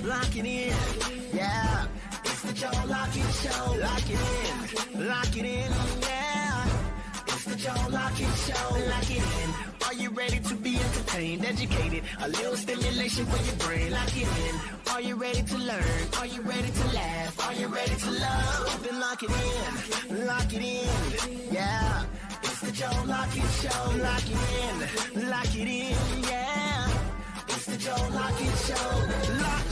lock it in. Yeah, it's the Joe Lockett Show. Lock it in, yeah. It's the Joe Lockett Show. Lock it in. Are you ready to be entertained, educated? A little stimulation for your brain. Lock it in. Are you ready to learn? Are you ready to laugh? Are you ready to love? Then lock it in. Lock it in. Yeah. It's the Joe Lockett Show. Lock it in, yeah. It's the Joe Lockett Show. Lock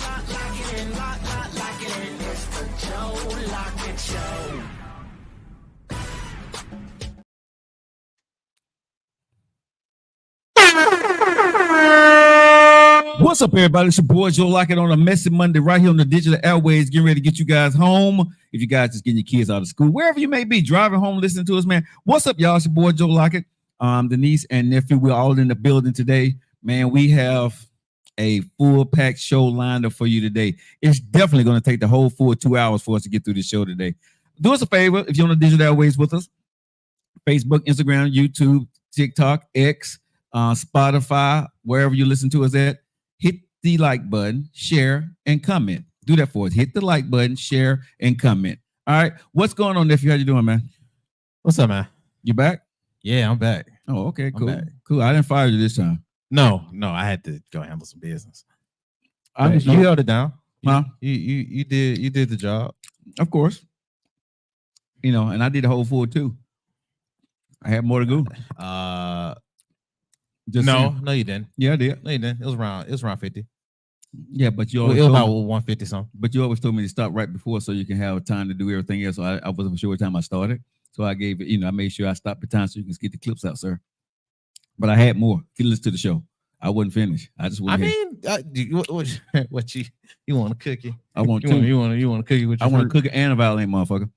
it in, lock it in. It's the Joe Lockett Show. What's up, everybody? It's your boy Joe Lockett on a messy Monday right here on the digital airways, getting ready to get you guys home. If you guys just getting your kids out of school, wherever you may be, driving home, listening to us, man. What's up, y'all? It's your boy Joe Lockett. The niece and nephew, we're all in the building today. Man, we have a full packed show lined up for you today. It's definitely going to take the whole full 2 hours for us to get through this show today. Do us a favor, if you're on the digital airways with us, Facebook, Instagram, YouTube, TikTok, X, Spotify, wherever you listen to us at, hit the like button, share, and comment. Do that for us. Hit the like button, share, and comment. All right. What's going on, nephew? How you doing, man? What's up, man? You back? Yeah, I'm back. Oh, okay, cool. Cool. I didn't fire you this time. No, I had to go handle some business. You held it down. Huh? You did the job. Of course. You know, and I did the whole full too. I had more to go. No, you didn't. Yeah, I did. No, you didn't. It was around 50. Yeah, but you It always was told about me, 150 something. but you always told me to stop right before so you can have time to do everything else. So I wasn't sure what time I started. So I gave it, I made sure I stopped the time so you can get the clips out, sir. But I had more. If you listen to the show, I wouldn't finish. I just wouldn't. What you want a cookie? I want you want a cookie with your I want a fruit? cookie and a violin, motherfucker.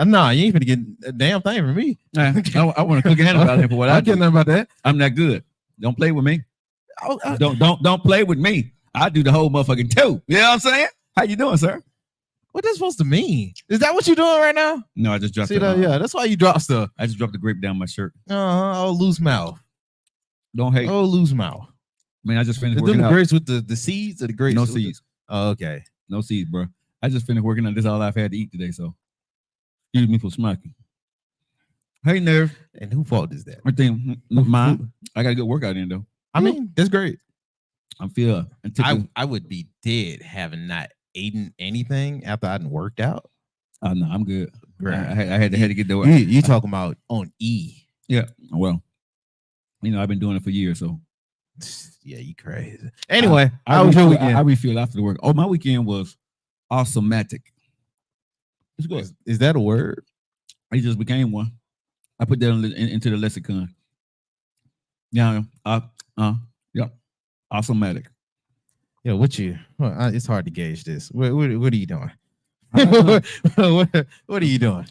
Nah, you ain't gonna get a damn thing from me. I want a cookie and a violin for what I I get do. nothing about that. I'm not good. Don't play with me. Don't play with me. I do the whole motherfucking too. You know what I'm saying? How you doing, sir? What that's supposed to mean? Is that what you're doing right now? No, I just dropped See that? Yeah, that's why you drop stuff. I just dropped the grape down my shirt. Oh, loose mouth. Don't hate. Oh, loose mouth. Man, I just finished Is working them out. the grapes with the seeds or the grapes? No with seeds. Oh, okay. No seeds, bro. I just finished working out. This is all I've had to eat today, so excuse me for smacking. Hey, Nerve. And who fault is that? I think mine. I got a good workout in though. I mean, that's great. I'm feel. I would be dead having not eaten anything after I done worked out. Oh no, I'm good. Right. I had to get the work. You talking about on E? Yeah. Well, I've been doing it for years, so Yeah, you crazy. Anyway, how was your weekend? I refueled after the work. Oh, my weekend was awesomatic. It's good. Is that a word? It just became one. I put that into the lexicon. Yeah. Awesomatic. Yo, it's hard to gauge this. What are you doing? what are you doing?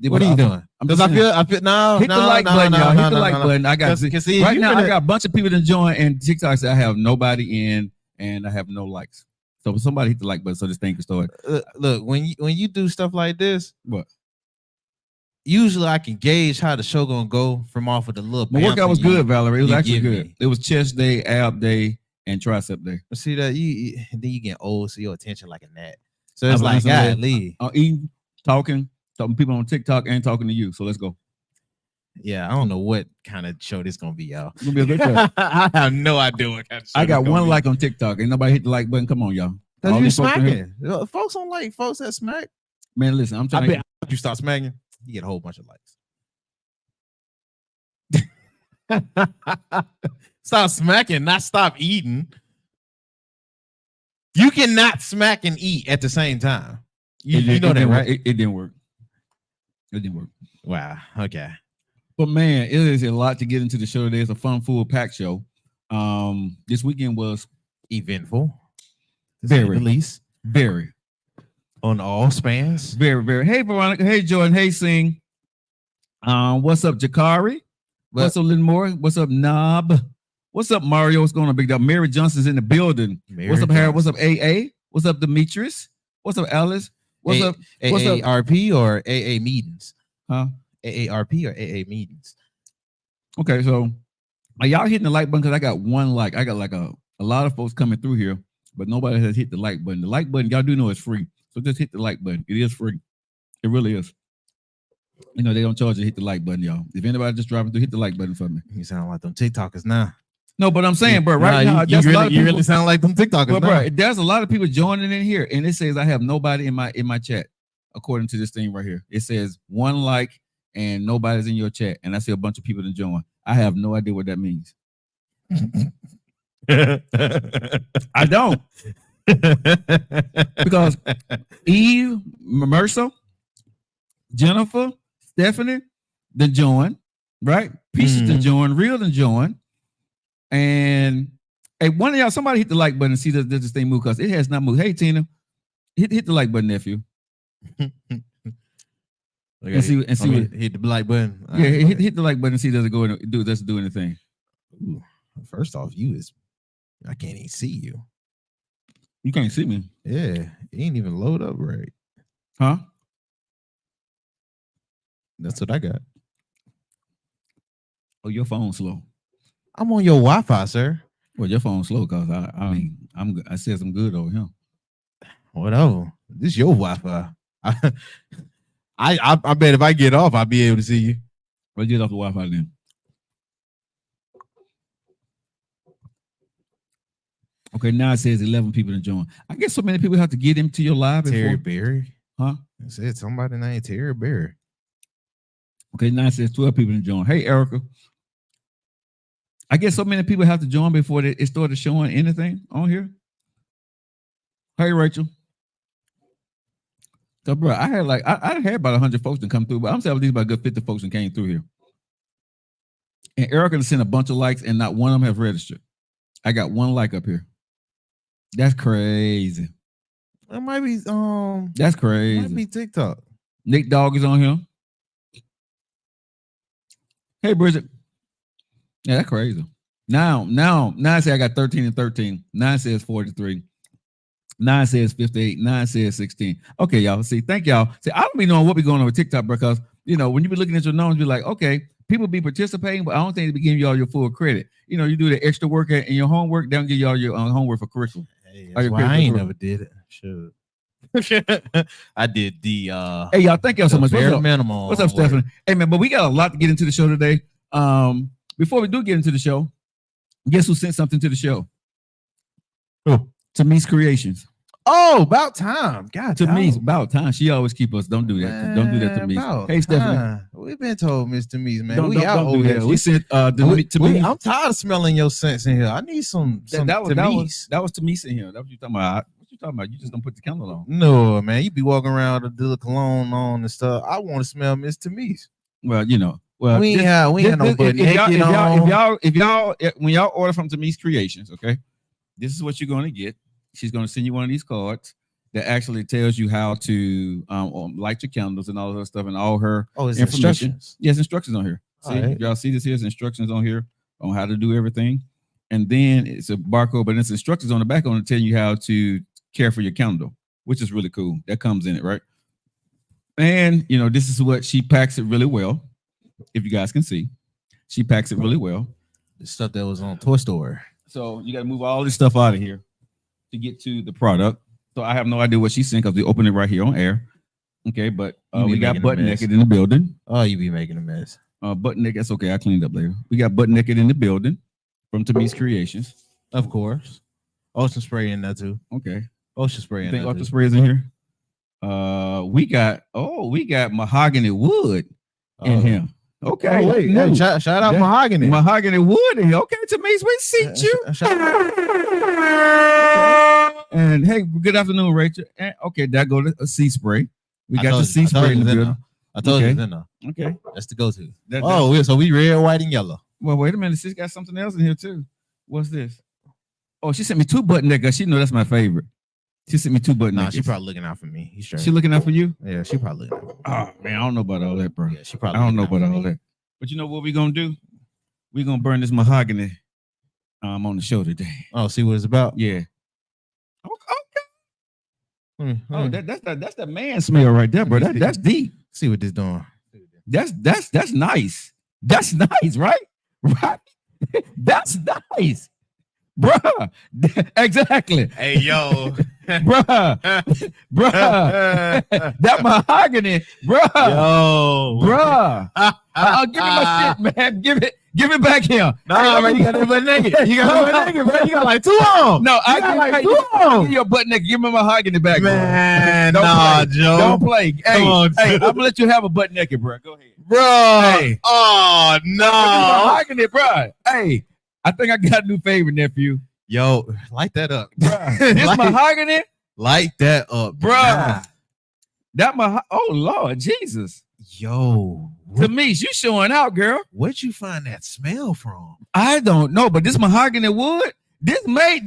What are you doing? Because I feel no. Hit the like button, y'all. Hit the like button. I got see, right now. I got a bunch of people that join, and TikTok said I have nobody in, and I have no likes. So somebody hit the like button so this thing can start. Look, when you do stuff like this, what? Usually I can gauge how the show gonna go from off of the little. My workout was good, Valerie. It was actually good. Me. It was chest day, ab day, and tricep day. See that then you get old, so your attention like a gnat. So it's like, God, leave. Eating, talking to people on TikTok, and talking to you. So let's go. Yeah, I don't know what kind of show this gonna be, y'all. It's gonna be a good show. I have no idea what kind of show. I got one like on TikTok. Ain't nobody hit the like button. Come on, y'all. That's you smacking. Folks don't like folks that smack. Man, listen, I'm trying to you start smacking, you get a whole bunch of likes. Stop smacking, not stop eating. You cannot smack and eat at the same time. You know that, right? It didn't work. It didn't work. Wow. Okay. But man, it is a lot to get into the show today. It's a fun, full pack show. This weekend was eventful. Very. At least. Very. On all spans. Very, very. Hey, Veronica. Hey, Jordan. Hey, Sing. What's up, Jakari? What's up, Lynn Moore? What's up, Knob? What's up, Mario? What's going on, Big Dog? Mary Johnson's in the building. What's up, Harold? What's up, AA? What's up, Demetrius? What's up, Alice? What's up? What's up, AARP or AA meetings? Huh? AARP or AA meetings? Okay, so are y'all hitting the like button? Because I got one like. I got like a lot of folks coming through here. but nobody has hit the like button. The like button, y'all do know it's free. So just hit the like button. It is free. It really is. You know, they don't charge you to hit the like button, y'all. If anybody just driving through, hit the like button for me. You sound like them TikTokers now. No, but I'm saying, bro, right now, you really sound like them TikTokers now. now. Bro, there's a lot of people joining in here, and it says I have nobody in my chat, according to this thing right here. It says 1 like and nobody's in your chat, and I see a bunch of people to join. I have no idea what that means. I don't. Because Eve, Mercer, Jennifer, Stephanie, the join, right? Pieces to join, real to join. And hey, one of y'all, somebody hit the like button and see does this thing move, because it has not moved. Hey, Tina, hit the like button, nephew. and see what, hit the like button. Yeah, hit the like button and see does it go and does it do anything. Ooh, first off, I can't even see you. You can't see me. Yeah, it ain't even load up right. Huh? That's what I got. Oh, your phone's slow. I'm on your Wi-Fi, sir. Well, your phone's slow because I said some good over here. Whatever. This is your Wi-Fi. I bet if I get off, I'll be able to see you. Well, get off the Wi-Fi then. Okay, now it says 11 people to join. I guess so many people have to get into your live. Terry Berry. Huh? It said somebody named Terry Berry. Okay, now it says 12 people to join. Hey, Erica. I guess so many people have to join before it started showing anything on here. Hey, Rachel. So, bro, I had about 100 folks to come through, but I'm saying at least about a good 50 folks that came through here. And Erica sent a bunch of likes, and not one of them have registered. I got 1 like up here. That's crazy. That might be That's crazy. Might be TikTok. Nick Dog is on here. Hey, Bridget. Yeah, that's crazy. Now I say I got 13 and 13. 9 says 43. 9 says 58. 9 says 16. Okay, y'all. See, thank y'all. See, I don't be knowing what be going on with TikTok because, you know, when you be looking at your numbers, you're like, okay, people be participating, but I don't think they be giving y'all your full credit. You know, you do the extra work in your homework, they don't give y'all your homework for curriculum. Hey, that's why I ain't never did it. Sure. I did the hey, y'all, thank y'all so much. Bare minimum. What's up, Stephanie? Hey, man, but we got a lot to get into the show today. Before we do get into the show, guess who sent something to the show? Who? Tamise Creations. Oh, about time. God, Tamise, about time. She always keep us. Don't do that. Man, don't do that to me. Hey, Stephanie. We've been told, Miss Tamise, man. Don't do that. We sent Tamise. I'm tired of smelling your scents in here. I need some Tamise. That was Tamise in here. That's what you talking about. What you talking about? You just don't put the candle on. No, man. You be walking around with the cologne on and stuff. I want to smell Miss Tamise. Well, you know. Well, we ain't no butt naked on. If y'all when y'all order from Tamise Creations, okay, this is what you're going to get. She's going to send you one of these cards that actually tells you how to light your candles and all that stuff and all her instructions. Yes, instructions on here. See, right. Y'all see this here's instructions on here on how to do everything. And then it's a barcode, but it's instructions on the back on to tell you how to care for your candle, which is really cool. That comes in it, right? And you know, this is what she packs it really well. If you guys can see, she packs it really well. The stuff that was on Toy Story. So you got to move all this stuff out of here to get to the product. So I have no idea what she's saying because we open it right here on air. Okay, but we got butt naked in the building. Oh, you be making a mess. Butt naked. That's okay. I cleaned up later. We got butt naked in the building from Tamise Creations. Of course. Ocean spray in there too. Okay. Ocean spray in there. Ocean spray is in here. We got mahogany wood in here. Okay. Oh, wait. Hey, shout out mahogany. Mahogany wood in here. Okay, Tamise, we see you. And hey, good afternoon, Rachel. And okay, that go to a sea spray. We got the sea spray in the building. I told you then. Okay, that's the go-to. So we red, white, and yellow. Well, wait a minute. She's got something else in here too. What's this? Oh, she sent me 2 button necks. She know that's my favorite. She sent me 2 button necks. She probably looking out for me. She looking out for you? Yeah, she probably looking out for me. Oh man, I don't know about all that, bro. Yeah, she probably. I don't know about all that. But you know what we're gonna do? We're gonna burn this mahogany on the show today. Oh, see what it's about? Yeah. Okay. Oh, that's the man smell right there, bro. That's deep. See what this doing. That's nice. That's nice, right? Right. That's nice. bruh. Exactly. Hey, yo. Bruh. That mahogany, bruh. Yo. Bruh. Give me my shit, man. Give it back here. Nah, man, you got that butt naked. You got that butt naked, bro. You got like 2 on. No, I got got like 2 on. give your butt naked. Give me my mahogany back, Man, bro. nah, Joe. Don't play. Hey, on, hey, Joe. I'm gonna let you have a butt naked, bro. Go ahead, Bro. Hey. Oh, no. mahogany, bro. Hey, I think I got a new favorite, nephew. Yo, light that up. Bruh. This mahogany, Light that up. bruh. That oh Lord Jesus. Yo. Tamish, you showing out, girl. Where'd you find that smell from? I don't know, but this mahogany wood, this may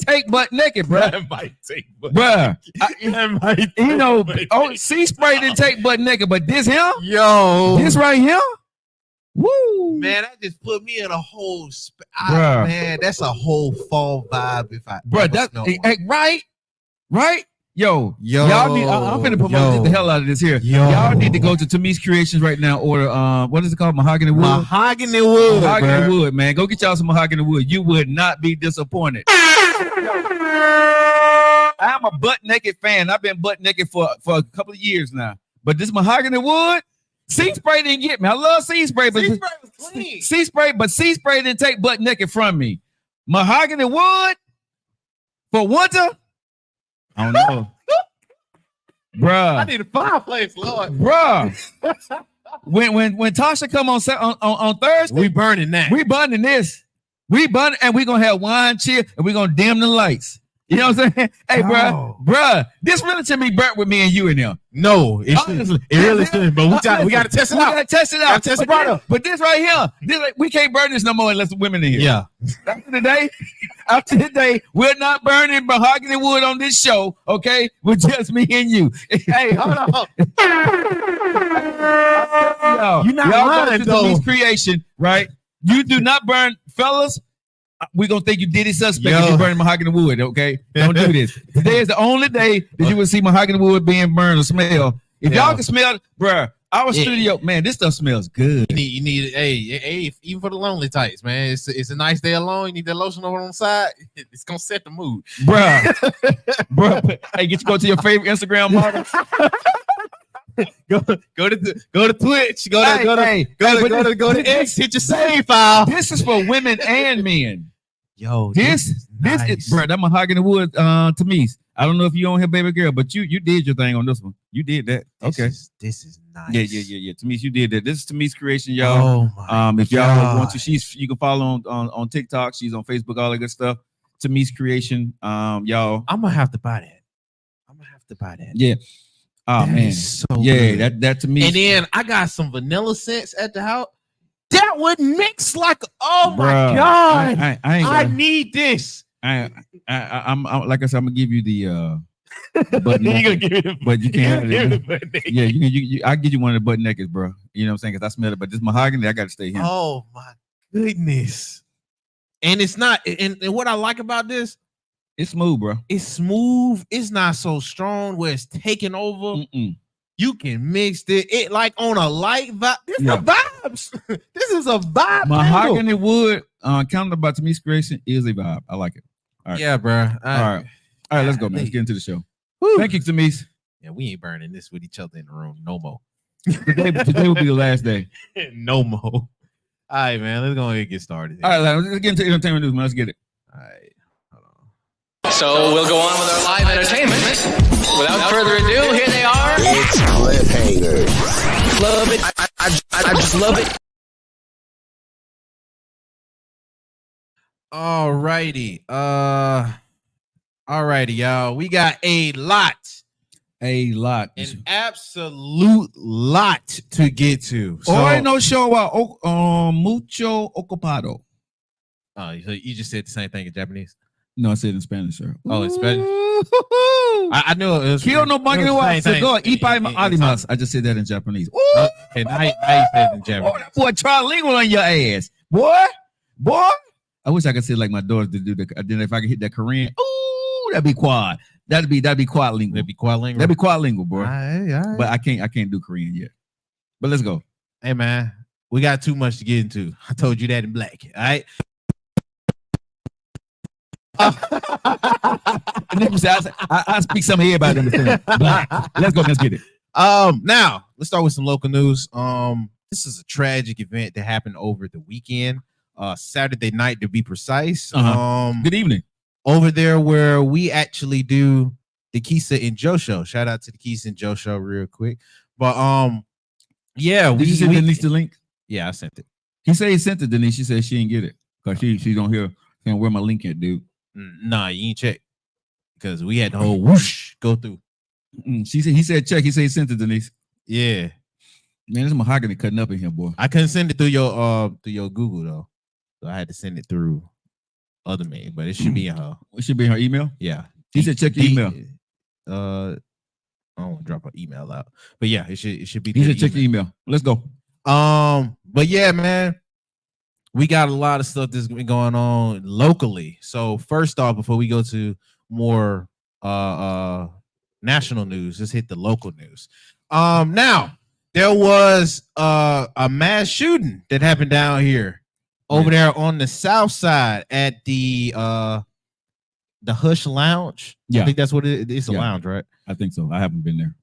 take butt naked, bro. That might take butt Bruh. That might You know, sea spray didn't take butt naked, but this here, Yo. this right here, woo, Man, that just put me in a whole Bruh. man, that's a whole fall vibe if I bro. That's right. Yo, Yo, y'all need. I'm finna promote the hell out of this here. Yo. Y'all need to go to Tamish Creations right now. Order what is it called? Mahogany wood. Mahogany wood. Mahogany wood, man. Go get y'all some mahogany wood. You would not be disappointed. I'm a butt naked fan. I've been butt naked for a couple of years now. But this mahogany wood, sea spray didn't get me. I love sea spray, but Sea spray was clean. sea spray didn't take butt naked from me. Mahogany wood for winter. I don't know. Bruh. I need a fireplace, Lord. Bruh. when Tasha come on Thursday, We burning that. we burning this. We burning, and we gonna have wine chill, and we gonna dim the lights. You know what I'm saying? Hey, bruh, this really should be burnt with me and you in there. No, it Honestly. really shouldn't. But we gotta test it out. We gotta test it out. Gotta test it out. But this right here, we can't burn this no more unless women in here. Yeah. After the day, we're not burning mahogany wood on this show, okay? With just me and you. Hey, hold on. You're not lying, though. though. Creation, right? You do not burn, fellas. We're gonna think you did it suspect Yo. if you burn mahogany wood, okay? Don't do this. Today is the only day that you will see mahogany wood being burned or smell. If y'all can smell, bruh, our studio, man, this stuff smells good. You need hey, even for the lonely types, man. It's a nice day alone. You need that lotion over on the side. It's gonna set the mood, bruh. Hey, go to your favorite Instagram model. go to Twitch. Go to X. Hit your save file. This is for women and men. Yo, this is bro. That mahogany wood to me. I don't know if you on here, baby girl, but you did your thing on this one. You did that. This is nice. Yeah. Tamish, you did that. This is Tamish creation, y'all. If y'all want to, you can follow on TikTok. She's on Facebook, all that good stuff. Tamish creation, y'all. I'm gonna have to buy that. Yeah. Oh that man, so yeah, good. that to me. And then I got some vanilla scents at the house. That would mix like, oh my god! I need this. I'm like I said, I'm gonna give you the button naked, but you can't. Yeah, you I give you one of the button nakeds, bro. You know what I'm saying? Because I smell it, but this mahogany, I got to stay here. Oh my goodness! And it's not. And what I like about this. It's smooth, bro. It's smooth. It's not so strong where it's taking over. You can mix it like on a light vibe. This is a vibe. This is a vibe. Mahogany wood, counted by Tamish creation, is a vibe. I like it. All right. Yeah, bro. All right, let's go, man. Let's get into the show. Woo. Thank you, Tamish. Yeah, we ain't burning this with each other in the room no more. Today will be the last day. No more. All right, man. Let's go ahead and get started. All right, let's get into entertainment news, man. Let's get it. All right. So we'll go on with our live entertainment. Without further ado, here they are. It's cliffhangers. Love it. I just love it. Alrighty. Alrighty, y'all. We got a lot. An absolute lot to get to. So, hoy no show mucho ocupado. Oh, so you just said the same thing in Japanese? No, I said in Spanish, sir. Oh, in Spanish. I knew it was. I just said that in Japanese. Okay, now you said it in Japanese. Boy, trilingual on your ass. Boy. I wish I could say like my daughters to do that. Then if I could hit that Korean, ooh, that'd be quad. That'd be quadlingual. That'd be quadlingual, bro. All right. But I can't do Korean yet. But let's go. Hey man, we got too much to get into. I told you that in black. All right. I speak some here about understand. Black. Let's go. Let's get it. Now let's start with some local news. This is a tragic event that happened over the weekend. Saturday night to be precise. Good evening. Over there where we actually do the Keisha and Joe show. Shout out to the Keisha and Joe show real quick. But yeah, Did you send Denise the link? Yeah, I sent it. He said he sent it, Denise. She said she didn't get it because she don't hear saying where my link at, dude. Nah, you ain't check because we had the whole whoosh go through. He said check. He said he sent it, Denise. Yeah, man, there's mahogany cutting up in here, boy. I couldn't send it through your Google though, so I had to send it through other mail, but it should be in her. It should be in her email. Yeah, he said check your email. I don't want to drop an email out, but yeah, it should be. He said check your email. Let's go. But yeah, man, we got a lot of stuff that's been going on locally. So first off, before we go to more national news, let's hit the local news. Now there was a mass shooting that happened down here over there on the south side at the Hush Lounge. Yeah, I think that's what it is. It's a lounge, right? I think so. I haven't been there.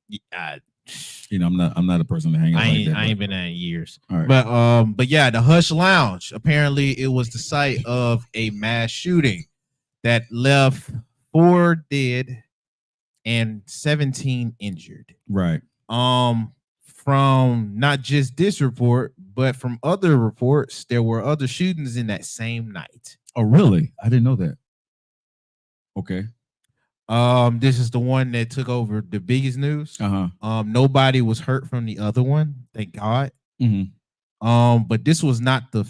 You know, I'm not a person to hang out. I ain't been there in years. All right. But yeah, the Hush Lounge. Apparently, it was the site of a mass shooting that left 4 dead and 17 injured. Right. From not just this report, but from other reports, there were other shootings in that same night. Oh, really? I didn't know that. Okay. This is the one that took over the biggest news. Nobody was hurt from the other one, thank God. But this was not the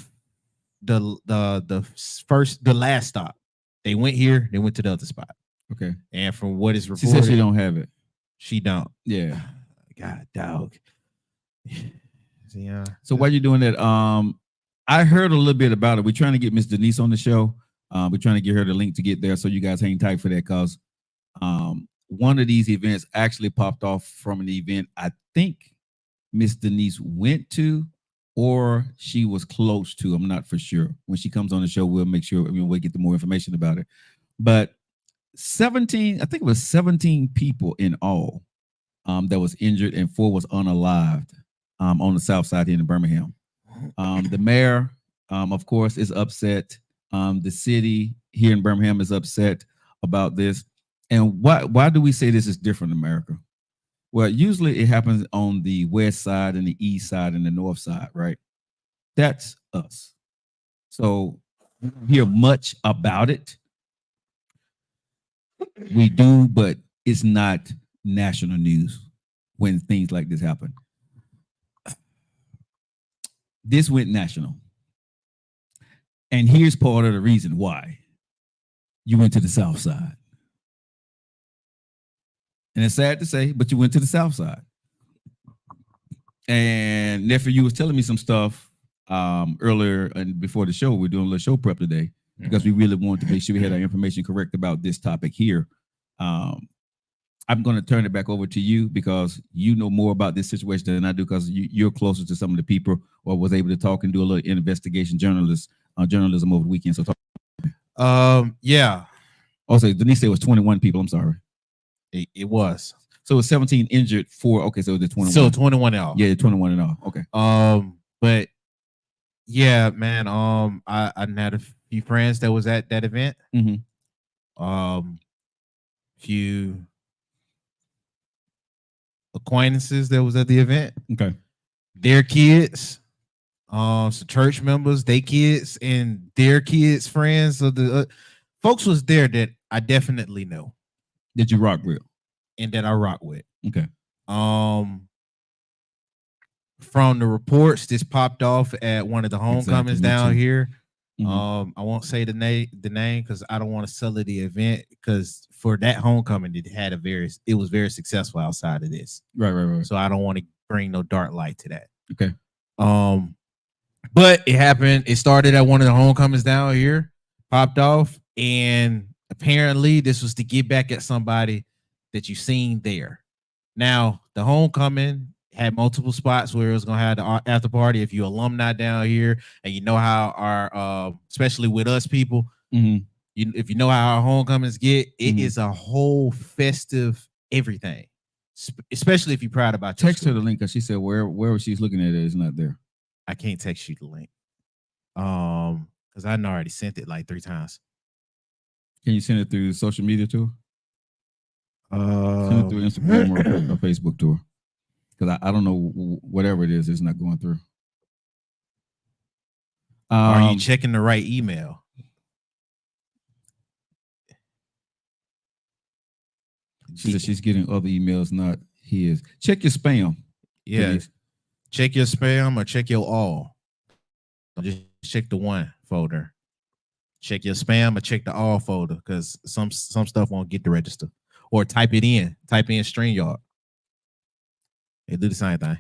last stop. They went here, they went to the other spot. Okay. And from what is reported, she said she don't have it. She don't. Yeah. God, dog. Yeah. So while you're doing that, I heard a little bit about it. We're trying to get Miss Denise on the show. We're trying to get her the link to get there, so you guys hang tight for that, because one of these events actually popped off from an event I think Miss Denise went to or she was close to. I'm not for sure. When she comes on the show, we'll make sure we'll get the more information about it. But 17, I think it was 17 people in all that was injured and 4 was unalived on the south side here in Birmingham. The mayor, of course, is upset. The city here in Birmingham is upset about this. And why do we say this is different in America? Well, usually it happens on the west side and the east side and the north side, right? That's us. So we don't hear much about it. We do, but it's not national news when things like this happen. This went national. And here's part of the reason why. You went to the south side. And it's sad to say, but you went to the south side. And nephew, you was telling me some stuff earlier and before the show. We're doing a little show prep today because we really wanted to make sure we had our information correct about this topic here. I'm going to turn it back over to you because you know more about this situation than I do, because you're closer to some of the people or was able to talk and do a little investigation journalism over the weekend. So talk. Yeah. Also, Denise said it was 21 people. I'm sorry. It was. So it was 17 injured, 4. Okay, so it was 21. So 21 in all. Yeah, 21 in all. Okay. But yeah, man. I had a few friends that was at that event. Few acquaintances that was at the event. Okay. Their kids, some church members, they kids, and their kids, friends of the folks was there that I definitely know. That you rock with. And that I rock with. Okay. From the reports, this popped off at one of the homecomings down here. I won't say the name because I don't want to sell it the event, because for that homecoming it was very successful outside of this. Right. So I don't want to bring no dark light to that. Okay. But it happened. It started at one of the homecomings down here, popped off, and apparently this was to get back at somebody that you seen there. Now, the homecoming had multiple spots where it was going to have the after party. If you're alumni down here and you know how our, especially with us people, if you know how our homecomings get, it Mhm. is a whole festive everything. Especially if you're proud about your Text her school. the link because she said wherever she's looking at it is not there. I can't text you the link. Because I already sent it like 3 times. Can you send it through social media to her? Send it through Instagram or Facebook to her. Because I don't know, whatever it is, it's not going through. Are you checking the right email? She said she's getting other emails, not his. Check your spam. Yeah. Please. Check your spam or check your all. Don't just check the one folder. Check your spam or check the all folder because some stuff won't get the register. Or type it in. Type in StreamYard. They do the same thing.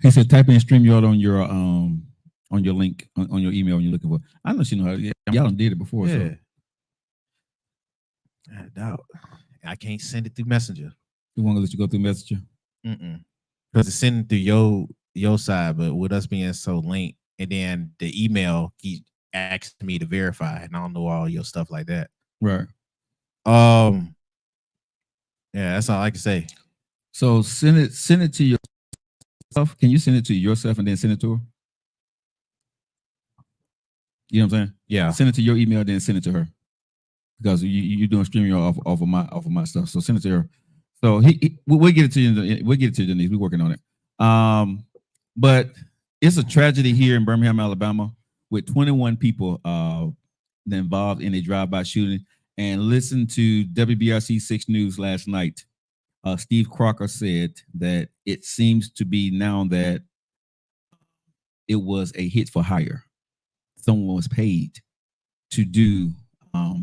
He said type in StreamYard on your link on your email when you're looking for. I know she know how. Y'all done did it before. Yeah. So I doubt. I can't send it through Messenger. you want to let you go through Messenger? Because it's sending through your side, but with us being so linked, and then the email keeps asking me to verify, and I don't know all your stuff like that. Right. Yeah, that's all I can say. So send it to yourself. Can you send it to yourself and then send it to her? You know what I'm saying? Yeah. Send it to your email, then send it to her. Because you're doing StreamYard off of my stuff. So send it to her. So we'll get it to you. We'll get it to you, Denise. We're working on it. But it's a tragedy here in Birmingham, Alabama, with 21 people involved in a drive-by shooting. And listen to WBRC 6 News last night. Steve Crocker said that it seems to be now that it was a hit for hire. Someone was paid to do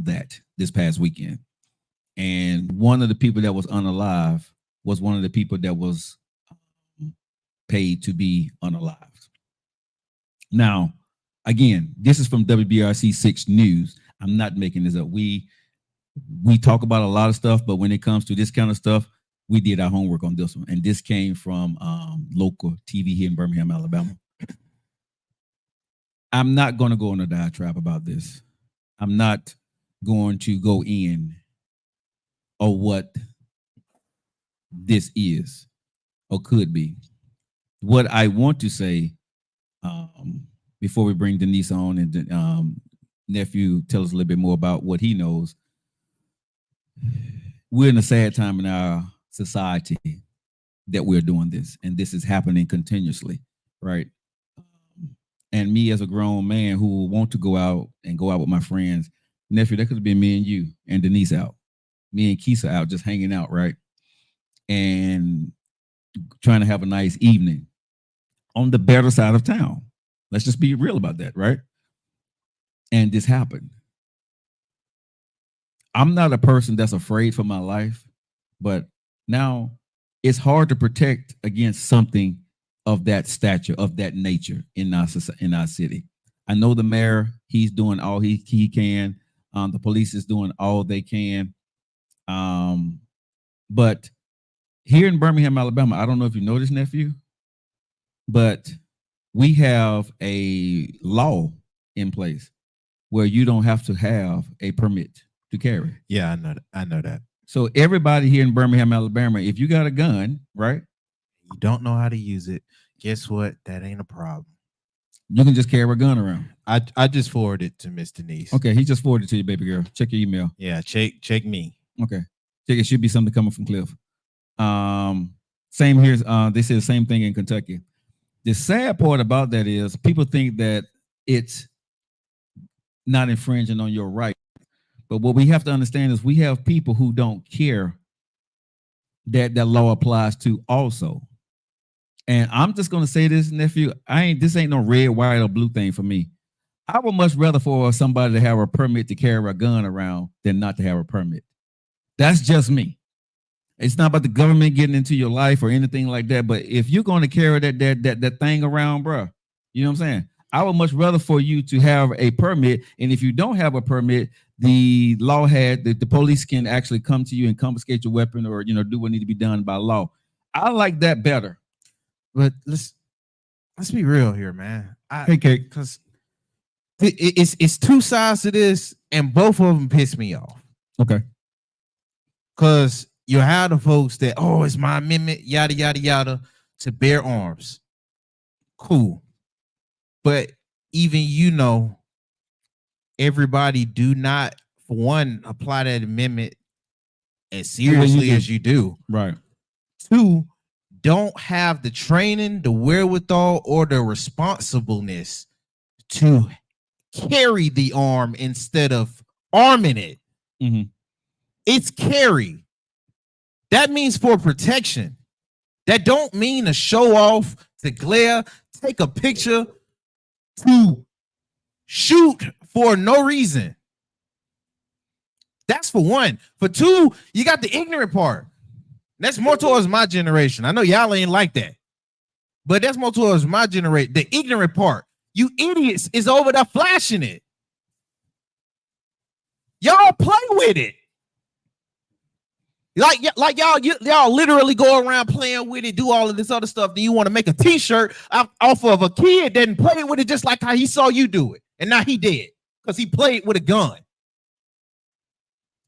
that this past weekend. And one of the people that was unalive was one of the people that was paid to be unalived. Now, again, this is from WBRC 6 News. I'm not making this up. We talk about a lot of stuff, but when it comes to this kind of stuff, we did our homework on this one. And this came from local TV here in Birmingham, Alabama. I'm not going to go on a diatribe about this. I'm not going to go in on what this is or could be. What I want to say before we bring Denise on and nephew tell us a little bit more about what he knows. We're in a sad time in our society that we're doing this, and this is happening continuously, right? And me as a grown man who want to go out with my friends, nephew, that could have been me and you and Denise out. Me and Keisha out just hanging out, right? And trying to have a nice evening on the better side of town. Let's just be real about that, right? And this happened. I'm not a person that's afraid for my life, but now it's hard to protect against something of that stature, of that nature in our city. I know the mayor, he's doing all he can. The police is doing all they can. But here in Birmingham, Alabama, I don't know if you know this, nephew, but we have a law in place where you don't have to have a permit to carry. Yeah, I know that. So everybody here in Birmingham, Alabama, if you got a gun, right? You don't know how to use it. Guess what? That ain't a problem. You can just carry a gun around. I just forwarded it to Miss Denise. Okay, he just forwarded it to you, baby girl. Check your email. Yeah, check me. Okay. Check, it should be something coming from Cliff. Same here. They say the same thing in Kentucky. The sad part about that is people think that it's not infringing on your right. But what we have to understand is we have people who don't care that that law applies to also. And I'm just going to say this, nephew, this ain't no red, white, or blue thing for me. I would much rather for somebody to have a permit to carry a gun around than not to have a permit. That's just me. It's not about the government getting into your life or anything like that. But if you're going to carry that thing around, bro, you know what I'm saying? I would much rather for you to have a permit. And if you don't have a permit, the law had the police can actually come to you and confiscate your weapon or, do what needs to be done by law. I like that better. But let's be real here, man. Hey, Kate. Because it's two sides to this, and both of them piss me off. Okay. Because you have the folks that, oh, it's my amendment, yada, yada, yada, to bear arms. Cool. But even, everybody do not, for one, apply that amendment as seriously as you do. Right. Two, don't have the training, the wherewithal, or the responsibleness to carry the arm instead of arming it. Mm-hmm. It's carry. That means for protection. That don't mean to show off, to glare, take a picture, to shoot for no reason. That's for one. For two, you got the ignorant part. That's more towards my generation. I know y'all ain't like that, but that's more towards my generation. The ignorant part. You idiots is over there flashing it. Y'all play with it. Like y'all literally go around playing with it, do all of this other stuff. Then you want to make a t-shirt off of a kid that played with it just like how he saw you do it. And now he did because he played with a gun.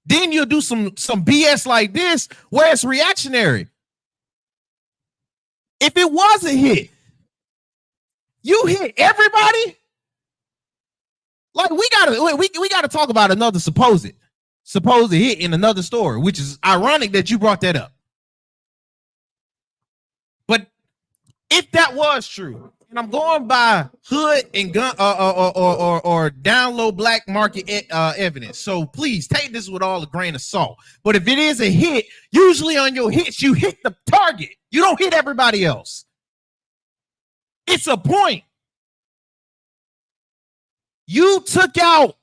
Then you'll do some BS like this where it's reactionary. If it was a hit, you hit everybody. Like we gotta talk about another supposed hit in another story, which is ironic that you brought that up. But if that was true, and I'm going by hood and gun or down low black market evidence, so please take this with all a grain of salt. But if it is a hit, usually on your hits you hit the target. You don't hit everybody else. It's a point. You took out,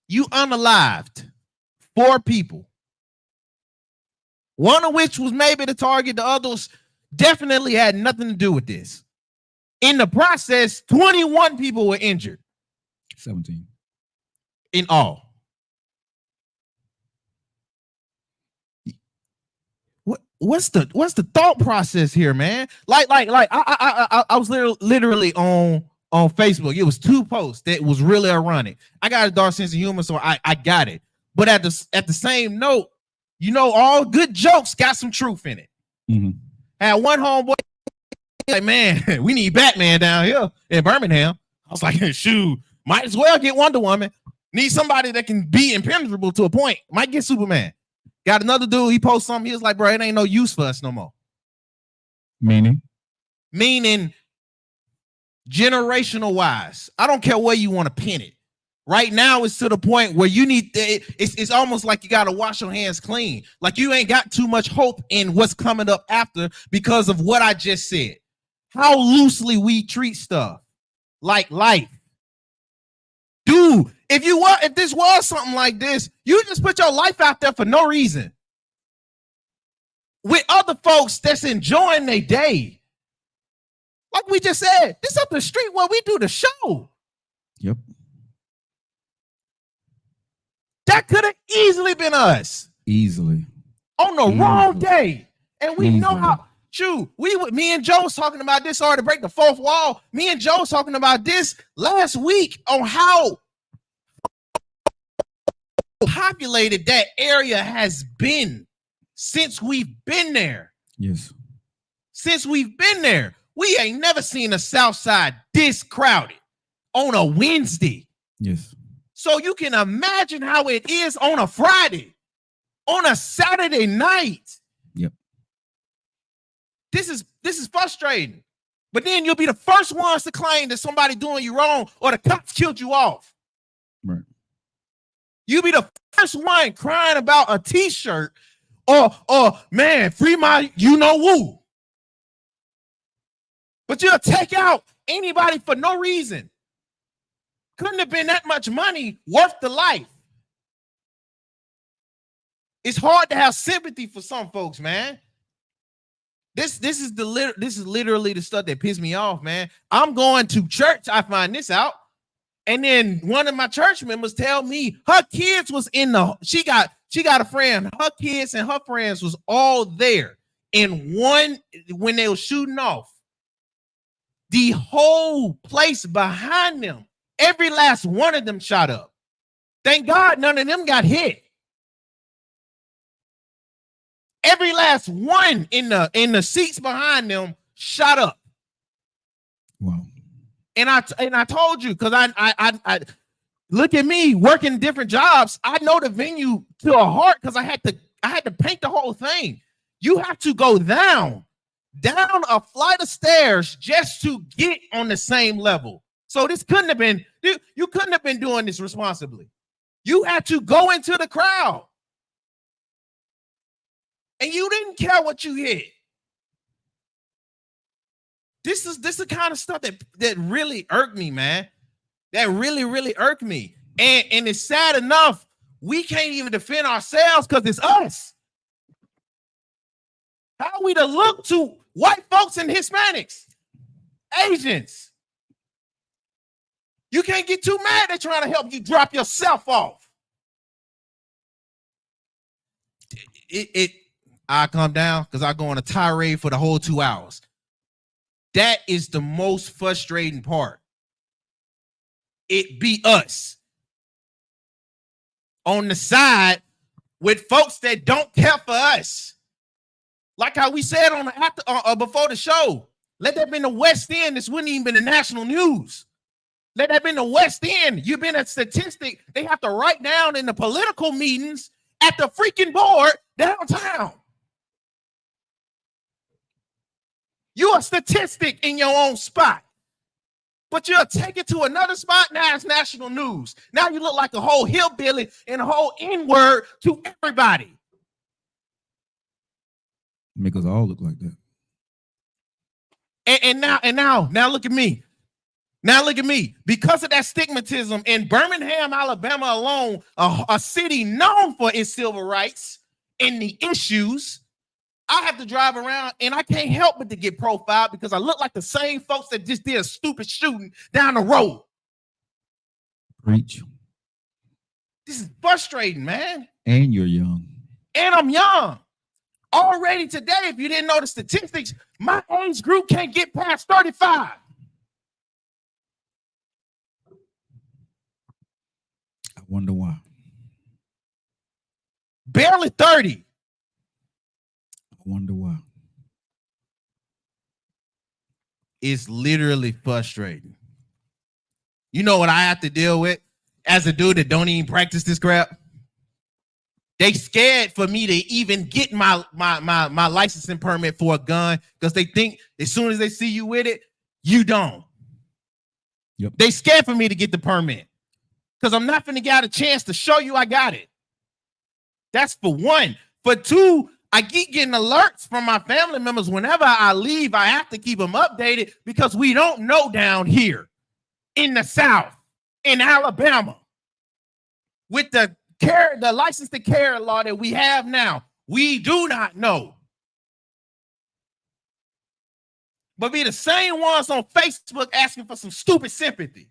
you unalived 4 people. One of which was maybe the target. The others definitely had nothing to do with this. In the process, 21 people were injured. 17. In all. What's the thought process here, man? Like I was literally on Facebook. It was 2 posts that was really ironic. I got a dark sense of humor, so I got it. But at the same note, all good jokes got some truth in it. Mm-hmm. Had one homeboy like, man, we need Batman down here in Birmingham. I was like, shoot, might as well get Wonder Woman. Need somebody that can be impenetrable to a point. Might get Superman. Got another dude, he posted something. He was like, bro, it ain't no use for us no more. Meaning generational wise. I don't care where you want to pin it. Right now, it's to the point where you need it's almost like you got to wash your hands clean. Like you ain't got too much hope in what's coming up after because of what I just said. How loosely we treat stuff like life. Dude, if this was something like this, you just put your life out there for no reason. With other folks that's enjoying their day. Like we just said, this up the street where we do the show. Yep. That could have easily been us. Easily. On the wrong day. And we know how. Shoot, me and Joe was talking about this. Sorry to break the fourth wall. Me and Joe was talking about this last week on how populated that area has been since we've been there. Yes. Since we've been there. We ain't never seen a South Side this crowded on a Wednesday. Yes. So you can imagine how it is on a Friday, on a Saturday night. Yep. This is frustrating. But then you'll be the first ones to claim that somebody doing you wrong or the cops killed you off. Right. You'll be the first one crying about a t-shirt or man, free my you-know-who. But you'll take out anybody for no reason. Couldn't have been that much money worth the life. It's hard to have sympathy for some folks, man. This is literally the stuff that pissed me off, man. I'm going to church. I find this out. And then one of my church members tell me her kids was she got a friend. Her kids and her friends was all there in one when they were shooting off. The whole place behind them, every last one of them shot up. Thank God none of them got hit. Every last one in the seats behind them shot up. Wow. And I told you, because I look at me working different jobs. I know the venue to a heart because I had to paint the whole thing. You have to go down a flight of stairs just to get on the same level. So this couldn't have been, you couldn't have been doing this responsibly. You had to go into the crowd. And you didn't care what you hit. This is the kind of stuff that really irked me, man. That really irked me. And it's sad enough, we can't even defend ourselves because it's us. How are we to look to white folks and Hispanics, Asians? You can't get too mad they're trying to help you drop yourself off. I come down because I go on a tirade for the whole 2 hours. That is the most frustrating part. It be us on the side with folks that don't care for us. Like how we said on the before the show, let that been the West End. This wouldn't even been the national news. Let that been the West End. You've been a statistic they have to write down in the political meetings at the freaking board downtown. You're a statistic in your own spot. But you'll take it to another spot, now it's national news. Now you look like a whole hillbilly and a whole N-word to everybody. Make us all look like that. And now look at me. Now look at me. Because of that stigmatism in Birmingham, Alabama alone, a city known for its civil rights and the issues, I have to drive around and I can't help but to get profiled because I look like the same folks that just did a stupid shooting down the road. Preach. This is frustrating, man. And you're young. And I'm young. Already today, if you didn't know the statistics, my age group can't get past 35. I wonder why. Barely 30. I wonder why. It's literally frustrating. You know what I have to deal with as a dude that don't even practice this crap? They scared for me to even get my licensing permit for a gun because they think as soon as they see you with it, you don't. Yep. They scared for me to get the permit because I'm not going to get a chance to show you I got it. That's for one. For two, I keep getting alerts from my family members whenever I leave. I have to keep them updated because we don't know down here in the South, in Alabama, with the license to carry law that we have now. We do not know. But be the same ones on Facebook asking for some stupid sympathy.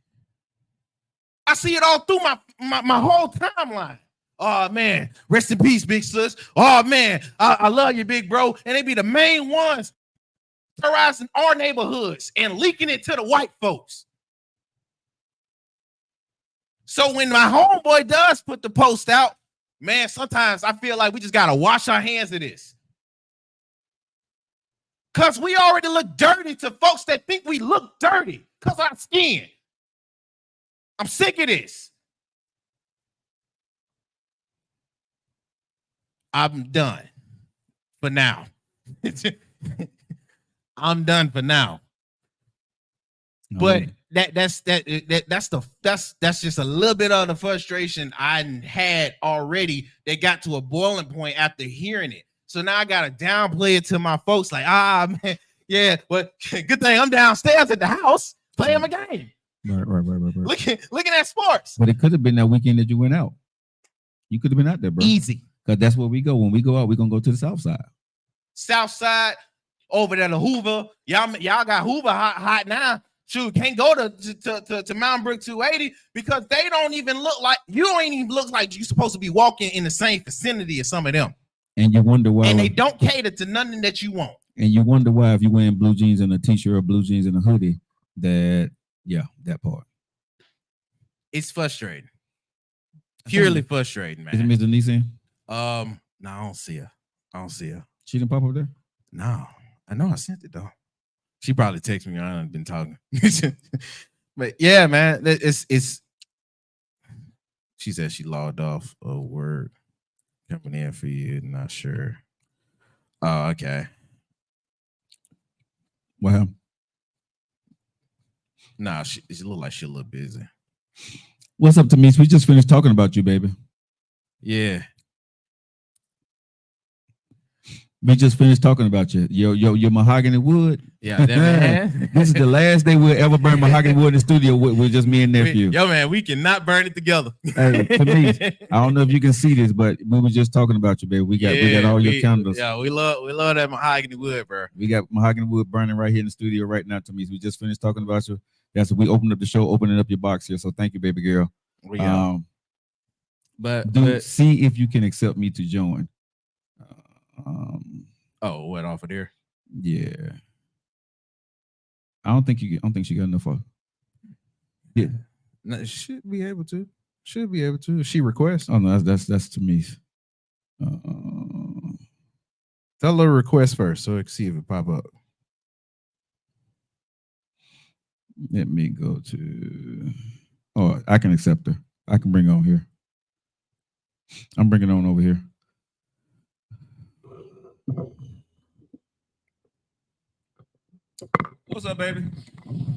I see it all through my whole timeline. Oh, man, rest in peace, big sis. Oh, man, I love you, big bro. And they be the main ones terrorizing our neighborhoods and leaking it to the white folks. So when my homeboy does put the post out, man, sometimes I feel like we just got to wash our hands of this. Because we already look dirty to folks that think we look dirty because our skin. I'm sick of this. I'm done for now. I'm done for now. But that's just a little bit of the frustration I had already that got to a boiling point after hearing it. So now I gotta downplay it to my folks, like, man, yeah, but good thing I'm downstairs at the house playing my game. Right. Looking at sports. But it could have been that weekend that you went out. You could have been out there, bro. Easy. Because that's where we go. When we go out, we're gonna go to the south side. South side, over there to Hoover. Y'all got Hoover hot now. Shoot, can't go to Mountain Brook 280 because they don't even look like you don't even look like you're supposed to be walking in the same vicinity as some of them. And you wonder why. And they don't cater to nothing that you want. And you wonder why if you're wearing blue jeans and a t-shirt or blue jeans and a hoodie, that part. It's frustrating. Purely frustrating, Is it man. Miss Denise in? No, I don't see her. She didn't pop up there? No, I know I sent it though. She probably texted me. I ain't been talking. But yeah, man, it's. She said she logged off a word coming in for you. Not sure. Oh, okay. What happened? Nah, she look like she a little busy. What's up, Tamise? We just finished talking about you, baby. Yeah. We just finished talking about you. Your mahogany wood. Yeah, that man. This is the last day we'll ever burn mahogany wood in the studio with just me and nephew. Yo, man, we cannot burn it together. Hey, Tamise, I don't know if you can see this, but we were just talking about you, baby. We got all your candles. Yeah, we love that mahogany wood, bro. We got mahogany wood burning right here in the studio right now, Tamise. We just finished talking about you. That's we opened up the show, opening up your box here. So thank you, baby girl. But see if you can accept me to join. What off of there? Yeah. I don't think she got enough of. Yeah. No, should be able to. If she requests. Oh no, that's Tamise. Tell her request first so I can see if it pop up. Let me go to. Oh, I can accept her. I can bring her on here. I'm bringing her on over here. What's up, baby?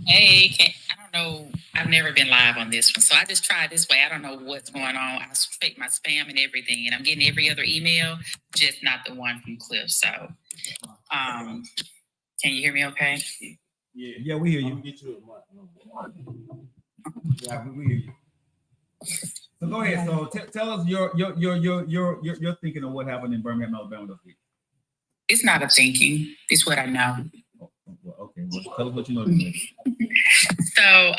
Hey, I don't know. I've never been live on this one, so I just tried this way. I don't know what's going on. I checked my spam and everything, and I'm getting every other email, just not the one from Cliff. So, can you hear me? Okay. Yeah, we hear you. Yeah, we hear you. So go ahead. So tell us your thinking of what happened in Birmingham, Alabama this week. It's not a thinking. It's what I know. Okay. Well, tell us what you know. So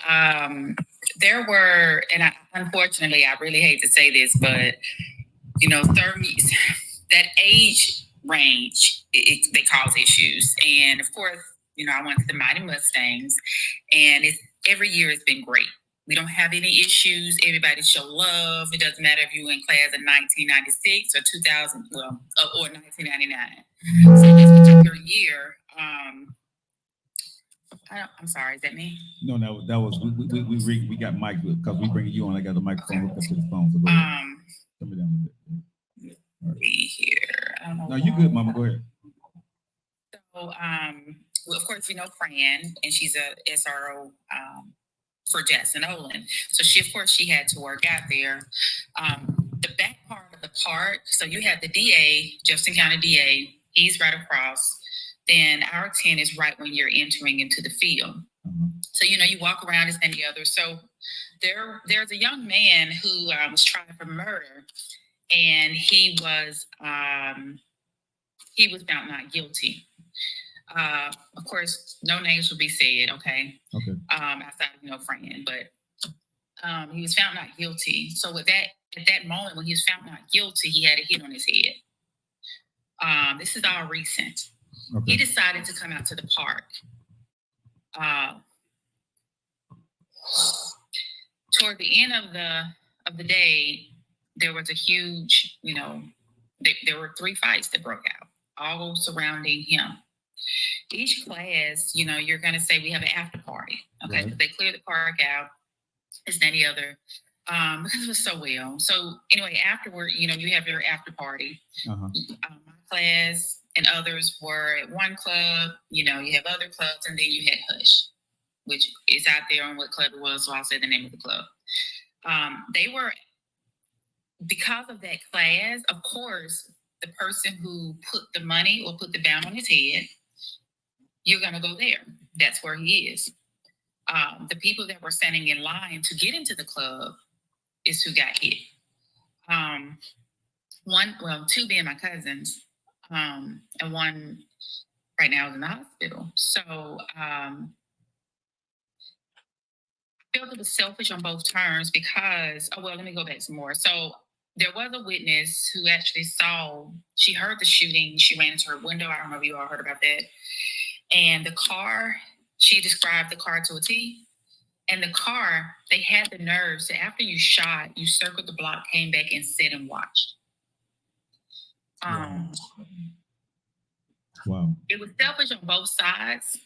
there were, and unfortunately, I really hate to say this, but 30s, that age range, they cause issues. And of course, I went to the Mighty Mustangs, and every year it's been great. We don't have any issues. Everybody show love. It doesn't matter if you were in class in 1996 or 2000, or 1999. So this particular year, I'm sorry, is that me? No, that was we got mic because we bringing you on. I got the microphone hooked up to the phone. So go ahead. Turn me down a bit. Right. Here. I don't know. No, you good, Mama. Go ahead. So, well, of course, Fran, and she's a SRO for Jackson Olin. So she had to work out there. The back part of the park. So you have the DA, Jefferson County DA. He's right across. Then our tent is right when you're entering into the field. Mm-hmm. So, you walk around this and the other. So there's a young man who was tried for murder, and he was found not guilty. Of course, no names will be said, okay? Okay. Outside of, Fran, but he was found not guilty. So at that moment when he was found not guilty, he had a hit on his head. This is all recent. Okay. He decided to come out to the park. Toward the end of the day, there was a huge, there were 3 fights that broke out, all surrounding him. Each class, you're going to say we have an after party, okay? Right. They cleared the park out, this and the other, because it was so well. So anyway, afterward, you have your after party. Uh-huh. My class and others were at one club, you have other clubs, and then you had Hush, which is out there on what club it was, so I'll say the name of the club. They were, because of that class, of course, the person who put the money or put the bound on his head, you're going to go there. That's where he is. The people that were standing in line to get into the club is who got hit. 2 being my cousins, and one right now is in the hospital. So I felt it was selfish on both terms because, let me go back some more. So there was a witness who actually she heard the shooting. She ran into her window. I don't know if you all heard about that. And the car She described the car to a T. And the car, they had the nerves that after you shot, you circled the block, came back and sit and watched. Wow. It was selfish on both sides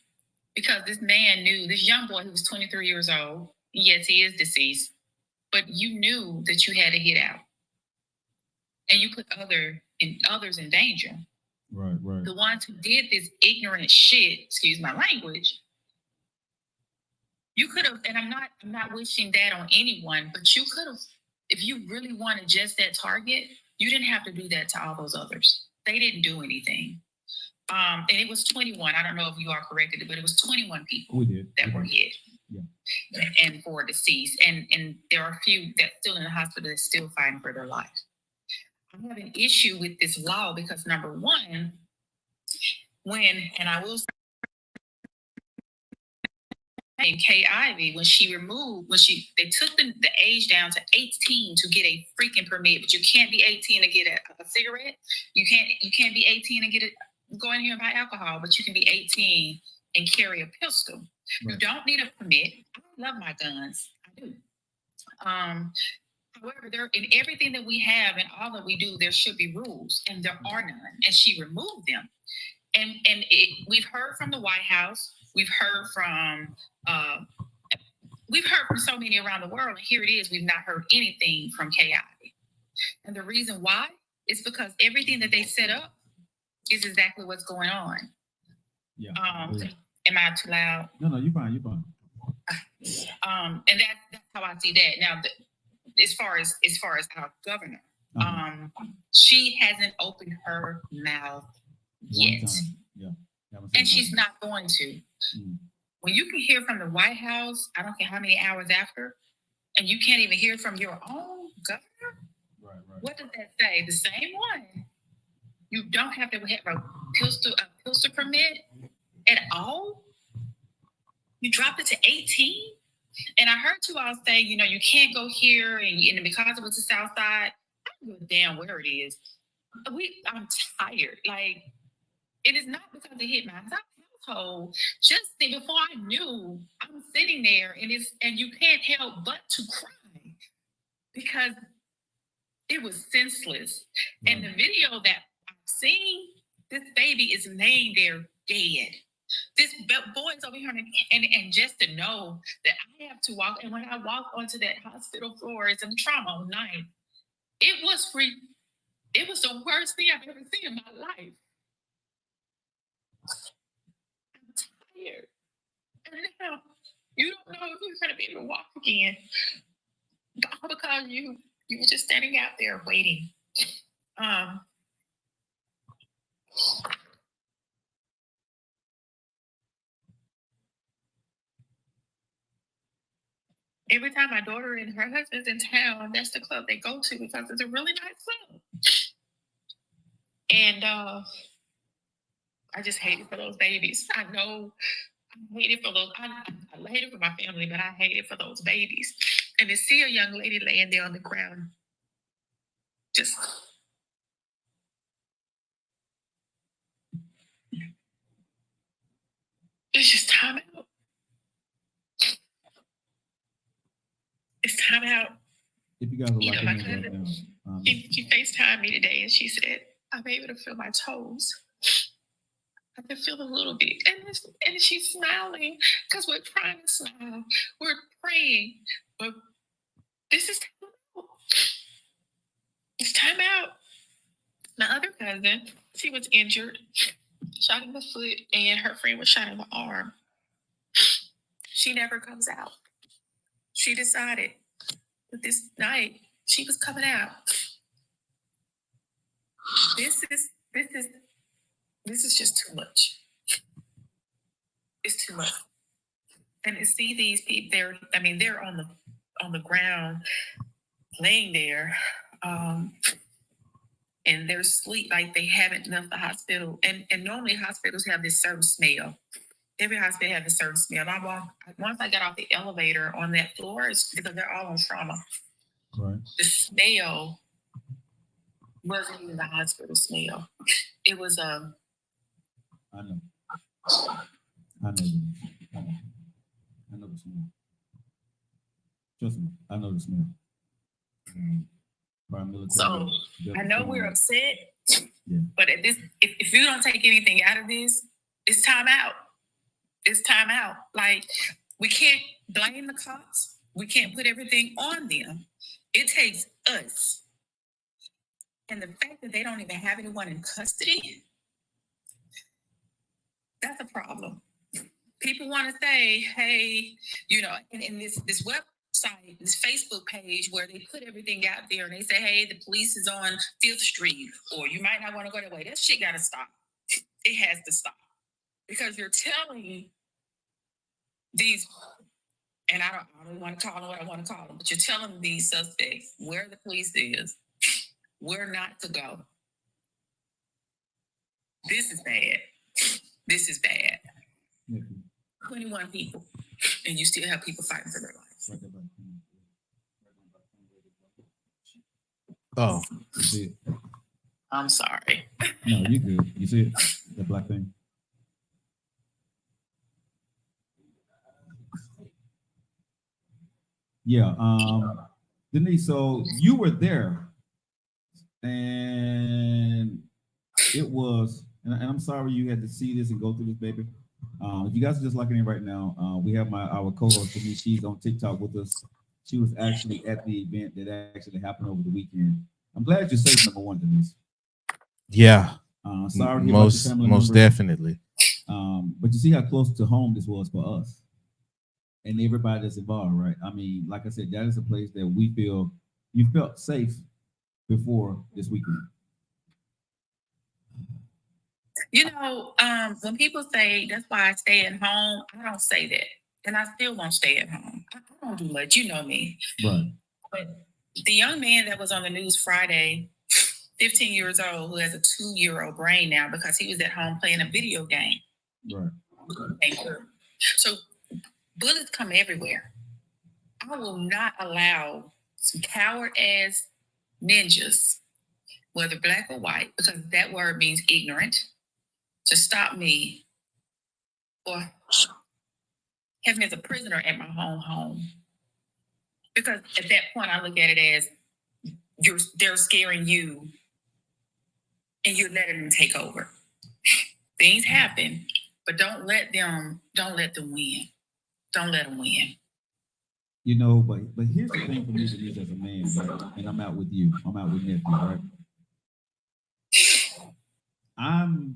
because this man knew, this young boy who was 23 years old, yes, he is deceased, but you knew that you had to get out. And you put others in danger. Right. The ones who did this ignorant shit, excuse my language, you could have, and I'm not wishing that on anyone, but you could have, if you really wanted just that target, you didn't have to do that to all those others. They didn't do anything. And it was 21. I don't know if you are corrected, but it was 21 people that were hit. Yeah. And 4 deceased. And there are a few that's still in the hospital that's still fighting for their life. I have an issue with this law because number one, and I will say, Kay Ivy, when they took the age down to 18 to get a freaking permit, but you can't be 18 to get a cigarette. You can't be 18 and go in here and buy alcohol, but you can be 18 and carry a pistol. Right. You don't need a permit. I love my guns. I do. However, there in everything that we have and all that we do, there should be rules, and there are none. And she removed them. And we've heard from the White House. We've heard from so many around the world, and here it is. We've not heard anything from Kay Ivy. And the reason why is because everything that they set up is exactly what's going on. Yeah. Am I too loud? No, you're fine. And that's how I see that. Now, as far as our governor, she hasn't opened her mouth yet. Yeah. And she's not going to. When you can hear from the White House, I don't care how many hours after, and you can't even hear from your own governor. Right. What does that say? The same one. You don't have to have a pistol permit at all. You dropped it to 18. And I heard you all say, you can't go here, and because it was the South Side, I don't give a damn where it is. I'm tired. Like, it is not because it hit my household. Just before I knew, I'm sitting there, and you can't help but to cry because it was senseless. Mm-hmm. And the video that I've seen, this baby is laying there dead. This boy's over here, and just to know that I have to walk, and when I walk onto that hospital floor, it's in trauma all night. It was the worst thing I've ever seen in my life. I'm tired, and now you don't know if you're gonna be able to walk again, all because you were just standing out there waiting. Every time my daughter and her husband's in town, that's the club they go to because it's a really nice club. And I just hate it for those babies. I know I hate it for those. I hate it for my family, but I hate it for those babies. And to see a young lady laying there on the ground, it's just time out. It's time out. If you guys are my cousin, she FaceTimed me today, and she said, I'm able to feel my toes. I can feel a little bit. And she's smiling because we're trying to smile. We're praying. But this is time out. It's time out. My other cousin, she was injured, shot in the foot, and her friend was shot in the arm. She never comes out. She decided that this night she was coming out. This is just too much. It's too much. And to see these people, they're on the ground, laying there, and they're asleep like they haven't left the hospital. And normally hospitals have this certain smell. Every hospital has a certain smell. Once I got off the elevator on that floor, it's because they're all on trauma. Right. The smell wasn't even the hospital smell. It was I know. smell. Trust me, I know the smell. So I know we're upset, Yeah. but at this, if you don't take anything out of this, it's time out. It's time out. Like, we can't blame the cops. We can't put everything on them. It takes us. And the fact that they don't even have anyone in custody, that's a problem. People want to say, hey, you know, in this website, this Facebook page where they put everything out there and they say, hey, the police is on 5th Street, or you might not want to go that way. That shit got to stop. It has to stop. Because you're telling these, and I don't want to call them what I want to call them, but you're telling these suspects where the police is, where not to go. This is bad. This is bad. 21 people, and you still have people fighting for their lives. Oh, You see it? I'm sorry. No, you good. You see it? The black thing. Yeah. Denise, so you were there, and it was, and I'm sorry you had to see this and go through this, baby. If you guys are just locking in right now, we have our co-host Denise. She's on TikTok with us. She was actually at the event that actually happened over the weekend. I'm glad you're safe, number one, Denise. yeah. Sorry to hear about your family Most members. definitely. But you see how close to home this was for us and everybody that's involved, right? I mean, like I said, that is a place that we feel you felt safe before this weekend. You know, when people say that's why I stay at home, I don't say that. And I still won't stay at home. I don't do much. You know me. Right. But the young man that was on the news Friday, 15 years old, who has a 2-year-old brain now because he was at home playing a video game. Right. So bullets come everywhere. I will not allow some coward-ass ninjas, whether black or white, because that word means ignorant, to stop me or have me as a prisoner at my home. Because at that point, I look at it as they're scaring you and you're letting them take over. Things happen, but don't let them win. Don't let them win. You know, but here's the thing for me, Denise, as a man, right? And I'm out with you. I'm out with nephew, right? I'm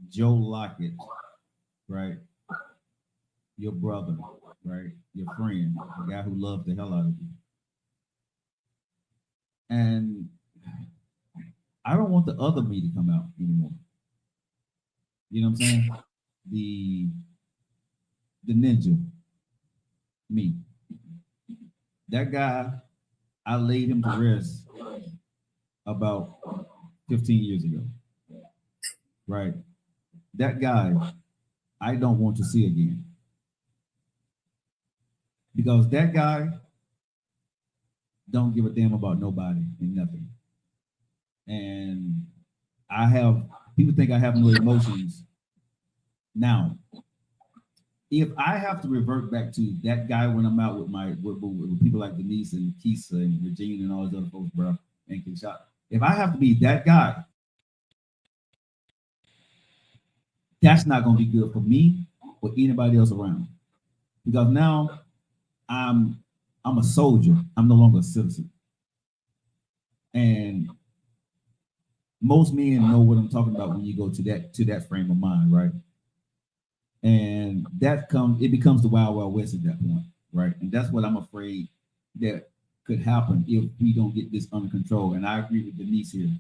Joe Lockett, right? Your brother, right? Your friend, the guy who loves the hell out of you. And I don't want the other me to come out anymore. You know what I'm saying? The ninja, me. That guy, I laid him to rest about 15 years ago. Right? That guy, I don't want to see again. Because that guy don't give a damn about nobody and nothing. And people think I have no emotions. Now, if I have to revert back to that guy when I'm out with people like Denise and Keisa and Regina and all those other folks, bro, and Kinshasa, if I have to be that guy, that's not going to be good for me or anybody else around. Because now I'm a soldier. I'm no longer a citizen. And most men know what I'm talking about when you go to that frame of mind, right? And it becomes the wild, wild west at that point, right? And that's what I'm afraid that could happen if we don't get this under control. And I agree with Denise here.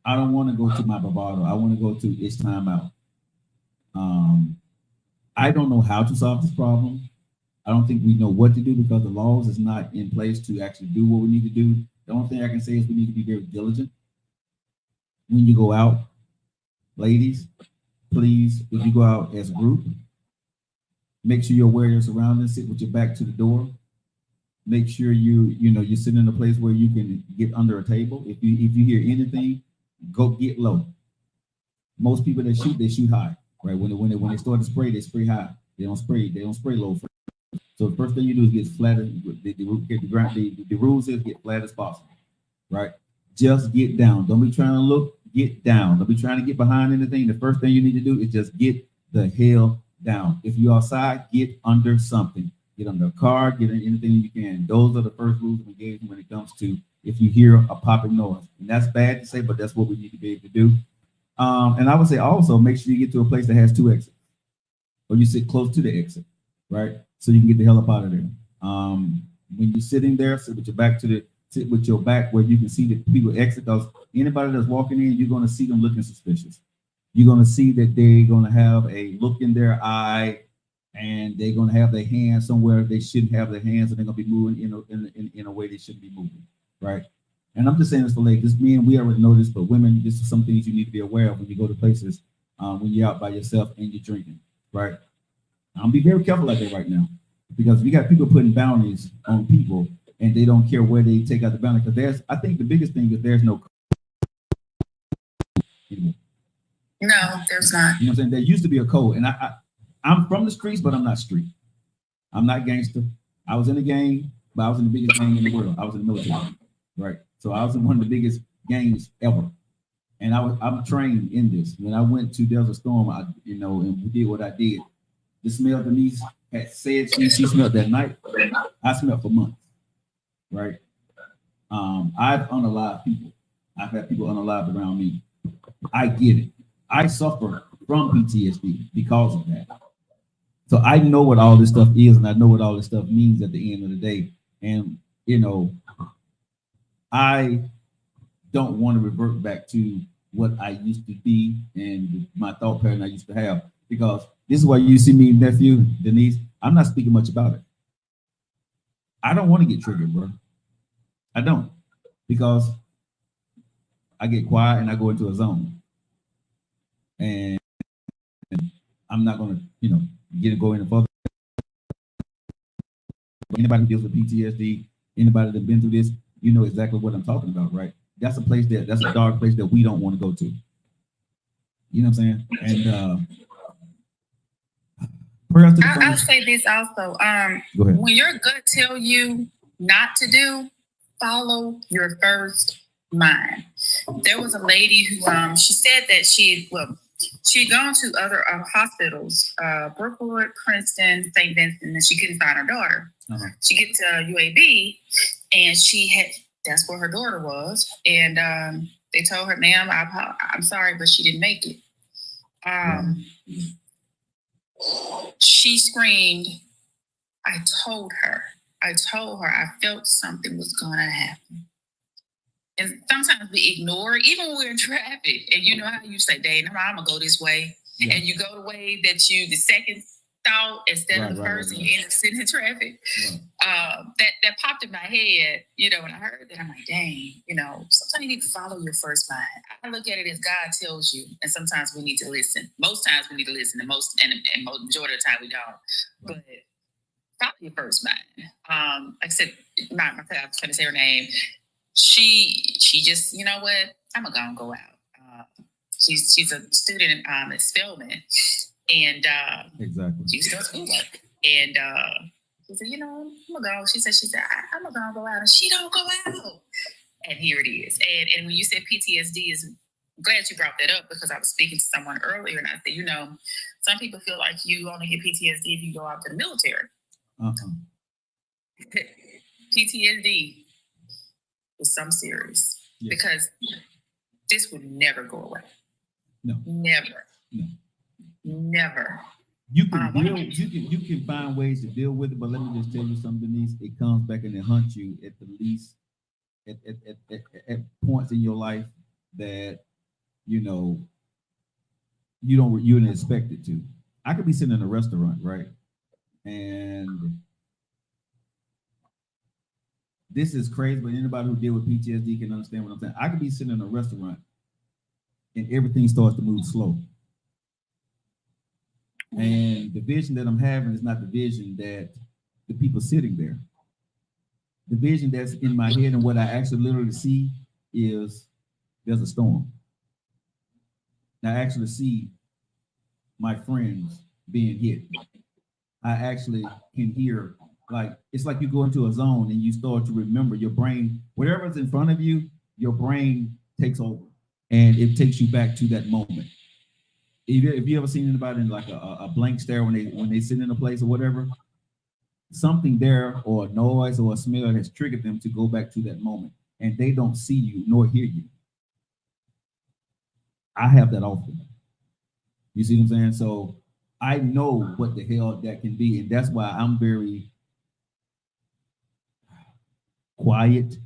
I don't want to go to my bravado. I want to go to it's time out. I don't know how to solve this problem. I don't think we know what to do because the laws is not in place to actually do what we need to do. The only thing I can say is we need to be very diligent when you go out. Ladies, please, if you go out as a group, make sure you're aware of your surroundings, sit with your back to the door. Make sure you're sitting in a place where you can get under a table. If you hear anything, go get low. Most people that shoot, they shoot high, right? When they start to spray, they spray high. They don't spray low. So the first thing you do is get flat. The rules is get flat as possible, right? Just get down. Don't be trying to look. Get down. Don't be trying to get behind anything. The first thing you need to do is just get the hell down. If you're outside, get under something. Get under a car. Get in anything you can. Those are the first rules of engagement when it comes to if you hear a popping noise. And that's bad to say, but that's what we need to be able to do. And I would say also make sure you get to a place that has 2 exits, or you sit close to the exit, right? So you can get the hell up out of there. When you're sitting there, sit with your back where you can see the people exit. Because anybody that's walking in, you're going to see them looking suspicious. You're going to see that they're going to have a look in their eye, and they're going to have their hands somewhere they shouldn't have their hands, and they're going to be moving in a way they shouldn't be moving, right? And I'm just saying this for ladies. Men, we already know this, but women, this is some things you need to be aware of when you go to places, when you're out by yourself and you're drinking, right? Be very careful out there right now, because we got people putting boundaries on people, and they don't care where they take out the boundary. Because I think the biggest thing is there's no anymore. No, there's not. You know what I'm saying? There used to be a code, and I'm from the streets, but I'm not street. I'm not gangster. I was in a gang, but I was in the biggest gang in the world. I was in the military, right? So I was in one of the biggest gangs ever, and I'm trained in this. When I went to Desert Storm, and we did what I did. The smell Denise had said she smelled that night, I smelled for months, right? I've unalived people. I've had people unalived around me. I get it. I suffer from PTSD because of that. So I know what all this stuff is, and I know what all this stuff means at the end of the day. And, I don't want to revert back to what I used to be and my thought pattern I used to have, because this is why you see me, nephew, Denise, I'm not speaking much about it. I don't want to get triggered, bro. I don't, because I get quiet and I go into a zone. And I'm not going to, go any further. Anybody who deals with PTSD, anybody that's been through this, you know exactly what I'm talking about, right? That's a dark place that we don't want to go to. You know what I'm saying? And I'll say this also. When your gut tell you not to do, follow your first mind. There was a lady who she said that she'd gone to other hospitals, Brookwood, Princeton, St. Vincent, and she couldn't find her daughter. Uh-huh. She gets to UAB, and that's where her daughter was. And they told her, ma'am, I'm sorry, but she didn't make it. She screamed, I told her I felt something was going to happen. And sometimes we ignore it, even when we're in traffic. And you know how you say, Dave, I'm going to go this way. Yeah. And you go the way that the second thought instead of the first, and you end up sitting in traffic. Yeah. That popped in my head, when I heard that. I'm like, dang, sometimes you need to follow your first mind. I look at it as God tells you, and sometimes we need to listen. Most times we need to listen, and majority of the time we don't. But follow your first mind. Like I said, I was trying to say her name. She just, you know what? I'm gonna go out. She's a student at Spelman, and exactly. She was doing schoolwork, and she said, I'm gonna go. She said, I'm gonna go out, and she don't go out. And here it is. And when you said PTSD I'm glad you brought that up, because I was speaking to someone earlier, and I said, some people feel like you only get PTSD if you go out to the military. PTSD is some serious, because this would never go away. No, never. No. Never. You can find ways to deal with it, but let me just tell you something, Denise. It comes back and it hunts you at the least at points in your life that you didn't expect it to. I could be sitting in a restaurant, right? And this is crazy, but anybody who deal with PTSD can understand what I'm saying. I could be sitting in a restaurant and everything starts to move slow. And the vision that I'm having is not the vision that the people sitting there. The vision that's in my head and what I actually literally see is there's a storm. I actually see my friends being hit. I actually can hear, like, it's like you go into a zone and you start to remember your brain, whatever's in front of you, your brain takes over and it takes you back to that moment. If you ever seen anybody in like a blank stare when they sit in a place or whatever, something there or a noise or a smell has triggered them to go back to that moment, and they don't see you nor hear you. I have that often. You see what I'm saying? So I know what the hell that can be, and that's why I'm very quiet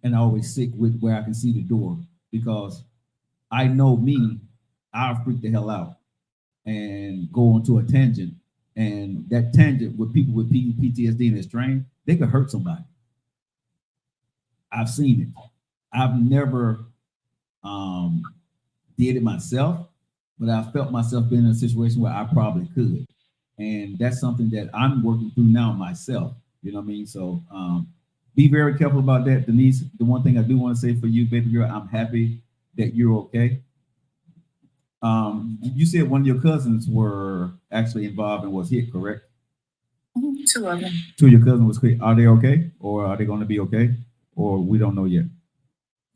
and I always sit with where I can see the door, because I know me, I'll freak the hell out and go onto a tangent. And that tangent with people with PTSD and strain, they could hurt somebody. I've seen it. I've never did it myself, but I felt myself being in a situation where I probably could. And that's something that I'm working through now myself. You know what I mean? So be very careful about that, Denise. The one thing I do want to say for you, baby girl, I'm happy that you're okay. You said one of your cousins were actually involved and was hit, correct? Two of them. Two of your cousins was hit. Are they okay, or are they going to be okay, or we don't know yet?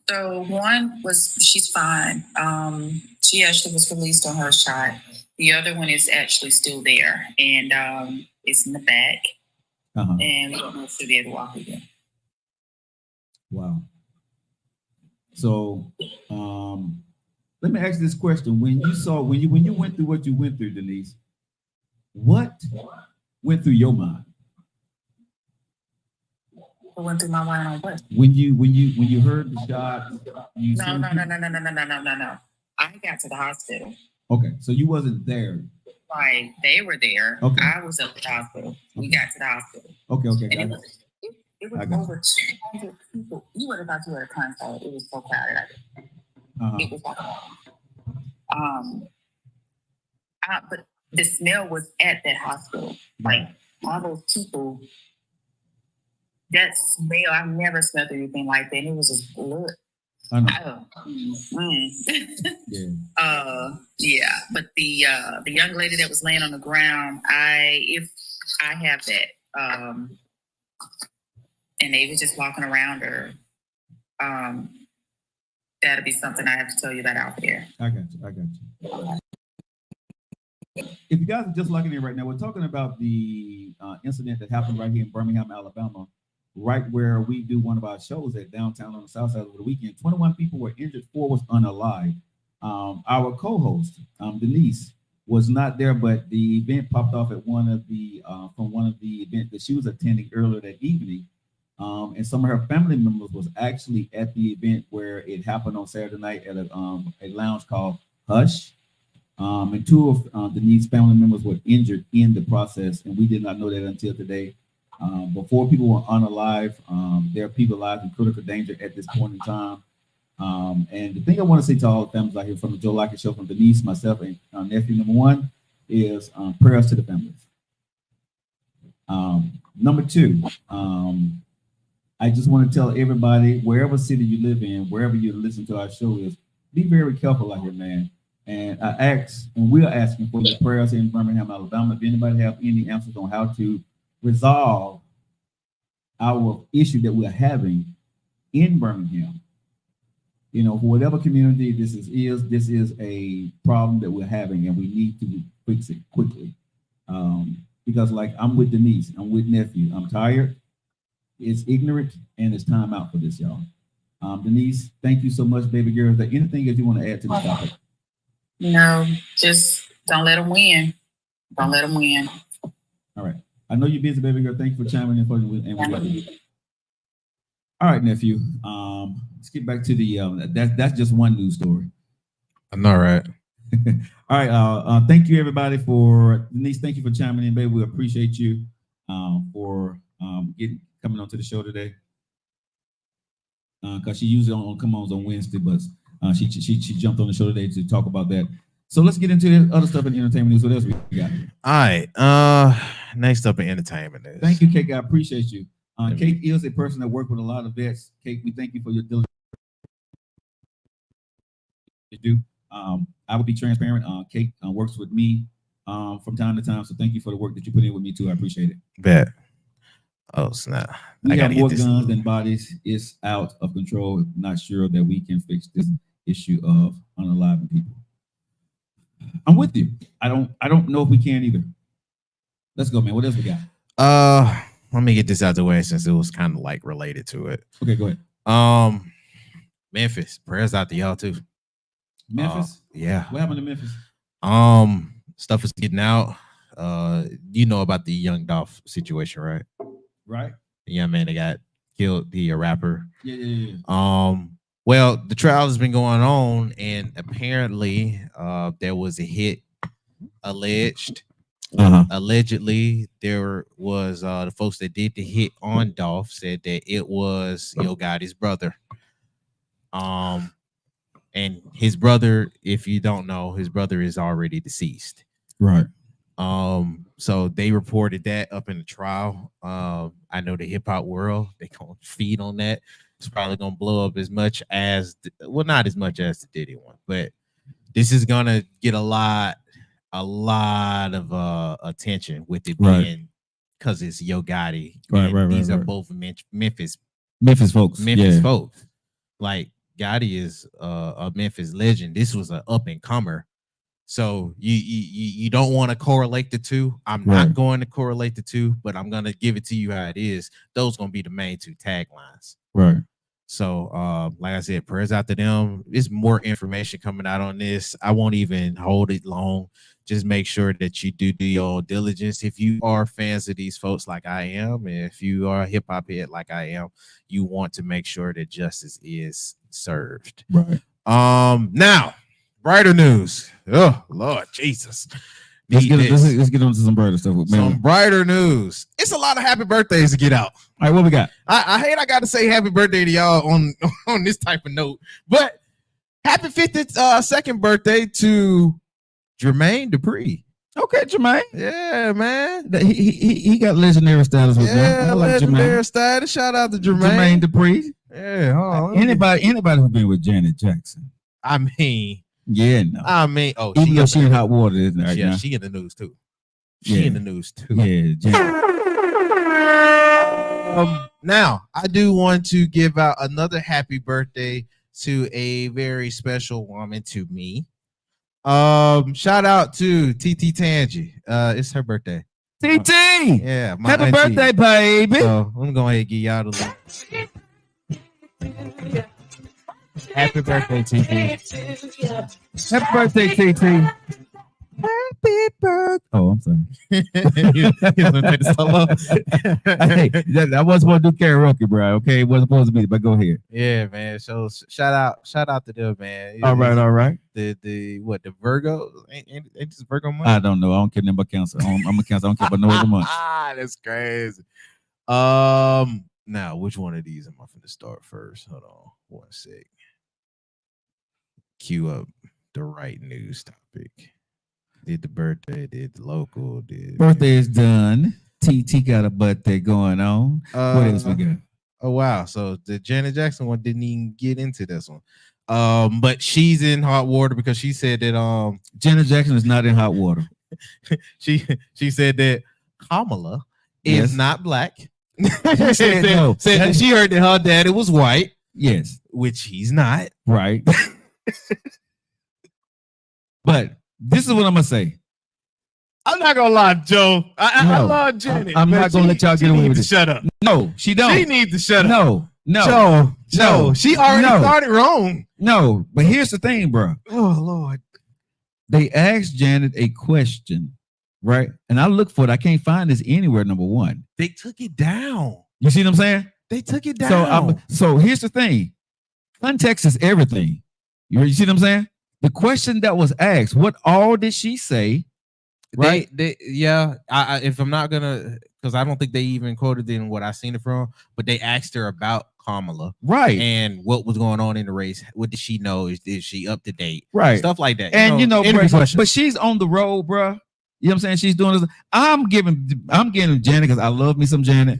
So one she's fine. She actually was released on her shot. The other one is actually still there, and it's in the back, and we don't know if she'll be able to walk again. Wow. So, let me ask you this question: when you went through what you went through, Denise, what went through your mind? What went through my mind on what? When you heard the shot, No. I got to the hospital. Okay, so you wasn't there. Right, they were there. Okay. I was at the hospital. We got to the hospital. Okay. And it was over 200 people. You would have thought you were at a concert. It was so crowded. It was like, but the smell was at that hospital. Like all those people, that smell, I've never smelled anything like that. And it was just blood. I know. Yeah. But the young lady that was laying on the ground, if I have that, and they were just walking around her, that'll be something I have to tell you about out there. I got you. If you guys are just locking in right now, we're talking about the incident that happened right here in Birmingham, Alabama, right where we do one of our shows at downtown on the south side over the weekend. 21 people were injured, 4 was unalive. Our co-host, Denise, was not there, but the event popped off at one of the events that she was attending earlier that evening. And some of her family members was actually at the event where it happened on Saturday night at a lounge called Hush. And 2 of Denise's family members were injured in the process, and we did not know that until today. Before people were unalive, there are people alive in critical danger at this point in time. And the thing I want to say to all the families out here from the Joe Lockett Show, from Denise, myself, and nephew number 1, is prayers to the families. Number 2, I just want to tell everybody, wherever city you live in, wherever you listen to our show is, be very careful out here, man. And I ask, and we're asking for your prayers in Birmingham, Alabama. If anybody have any answers on how to resolve our issue that we're having in Birmingham, you know, for whatever community this is a problem that we're having, and we need to fix it quickly. Because, like, I'm with Denise, I'm with nephew, I'm tired, it's ignorant, and it's time out for this, y'all. Denise, thank you so much, baby girl. Is there anything that you want to add to the topic? No, just don't let them win. Don't let them win. All right. I know you're busy, baby girl. Thank you for chiming in for you. All right, nephew. Let's get back to the that's just one news story. I'm all right. All right. Thank you, everybody, for Denise. Thank you for chiming in, baby. We appreciate you for coming on to the show today. Because she usually come on Wednesday, but she jumped on the show today to talk about that. So let's get into the other stuff in entertainment news. What else we got? All right. Next up in entertainment news. Thank you, Cake. I appreciate you. Cake is a person that worked with a lot of vets. Cake, we thank you for your diligence. I will be transparent. Cake works with me from time to time. So thank you for the work that you put in with me too. I appreciate it. Bet. Oh snap! We I have gotta more get this. guns than bodies. It's out of control. Not sure that we can fix this issue of unaliving people. I'm with you. I don't know if we can either. Let's go, man. What else we got? Let me get this out the way since it was kind of like related to it. Okay, go ahead. Memphis, prayers out to y'all too. Memphis? Yeah. What happened to Memphis? Stuff is getting out. You know about the Young Dolph situation, right? Right. The young man that got killed, the rapper. Yeah. Well, the trial has been going on, and apparently, there was a hit alleged. Allegedly, there was the folks that did the hit on Dolph said that it was Yo Gotti's brother. And his brother, if you don't know, his brother is already deceased. Right. So they reported that up in the trial. I know the hip hop world, they gonna feed on that. It's probably gonna blow up as much as not as much as the Diddy one, but this is gonna get a lot of attention with it being because it's Yo Gotti. Right. These are both Memphis folks. Folks. Like Gotti is a Memphis legend. This was an up and comer. So you don't want to correlate the two. I'm not going to correlate the two, but I'm gonna give it to you how it is. Those gonna be the main two taglines. Right. So like I said, prayers out to them. There's more information coming out on this. I won't even hold it long. Just make sure that you do your diligence. If you are fans of these folks like I am, and if you are a hip hop head like I am, you want to make sure that justice is served. Right. Now, brighter news. Oh Lord Jesus. Let's get on to some brighter stuff. Some brighter news. It's a lot of happy birthdays to get out. All right, what we got? I hate I got to say happy birthday to y'all on this type of note, but happy 52nd birthday to Jermaine Dupri. Okay, Jermaine. Yeah, man. He got legendary status with them. I like legendary status. Shout out to Jermaine Dupri. Yeah. Anybody who's been with Janet Jackson. I mean, oh, she in hot water, isn't it? Yeah, she in the news too. In the news too. Yeah, Janet. Now I do want to give out another happy birthday to a very special woman to me. Shout out to TT Tangi. It's her birthday. TT. Yeah, happy auntie. Birthday, baby. So I'm gonna give y'all the happy birthday, TT. Happy birthday, TT. Happy birthday. Oh, I'm sorry. I wasn't supposed to do karaoke, bro. Okay, it wasn't supposed to be, but go ahead. Yeah, man. So shout out to them, man. All right. The Virgo ain't this Virgo month? I don't know. I don't care nothing about Cancer. I'm a Cancer. I don't care about no other month. That's crazy. Now which one of these am I going to start first? Hold on, 1 sec. Cue up the right news topic. Did the birthday, did the local, did birthday is done. TT got a birthday going on. What else we got? Oh wow. So the Janet Jackson one didn't even get into this one. But she's in hot water because she said that Janet Jackson is not in hot water. she said that Kamala is not black. She said that she heard that her daddy was white. Yes. Which he's not. Right. But this is what I'm gonna say. I'm not gonna lie, Joe. I love Janet. I'm not gonna let y'all get away with it. Shut up. No, she don't. She needs to shut up. No. Joe. She already started wrong. No, but here's the thing, bro. Oh Lord. They asked Janet a question, right? And I look for it. I can't find this anywhere. Number one, they took it down. You see what I'm saying? They took it down. So here's the thing. Context is everything. You see what I'm saying? The question that was asked, what all did she say? Right? If I'm not gonna, because I don't think they even quoted in what I seen it from, but they asked her about Kamala, right? And what was going on in the race. What did she know? Is she up to date? Right, stuff like that. And but she's on the road, bro. You know what I'm saying? She's doing this. I'm getting Janet because I love me some Janet.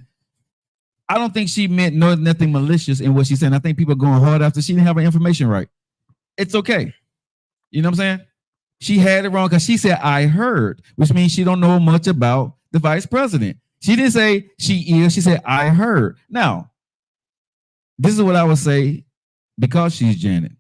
I don't think she meant nothing malicious in what she's saying. I think people are going hard after she didn't have her information right. It's okay. You know what I'm saying? She had it wrong because she said I heard, which means she don't know much about the vice president. She didn't say she is. She said I heard. Now, this is what I would say because she's Janet.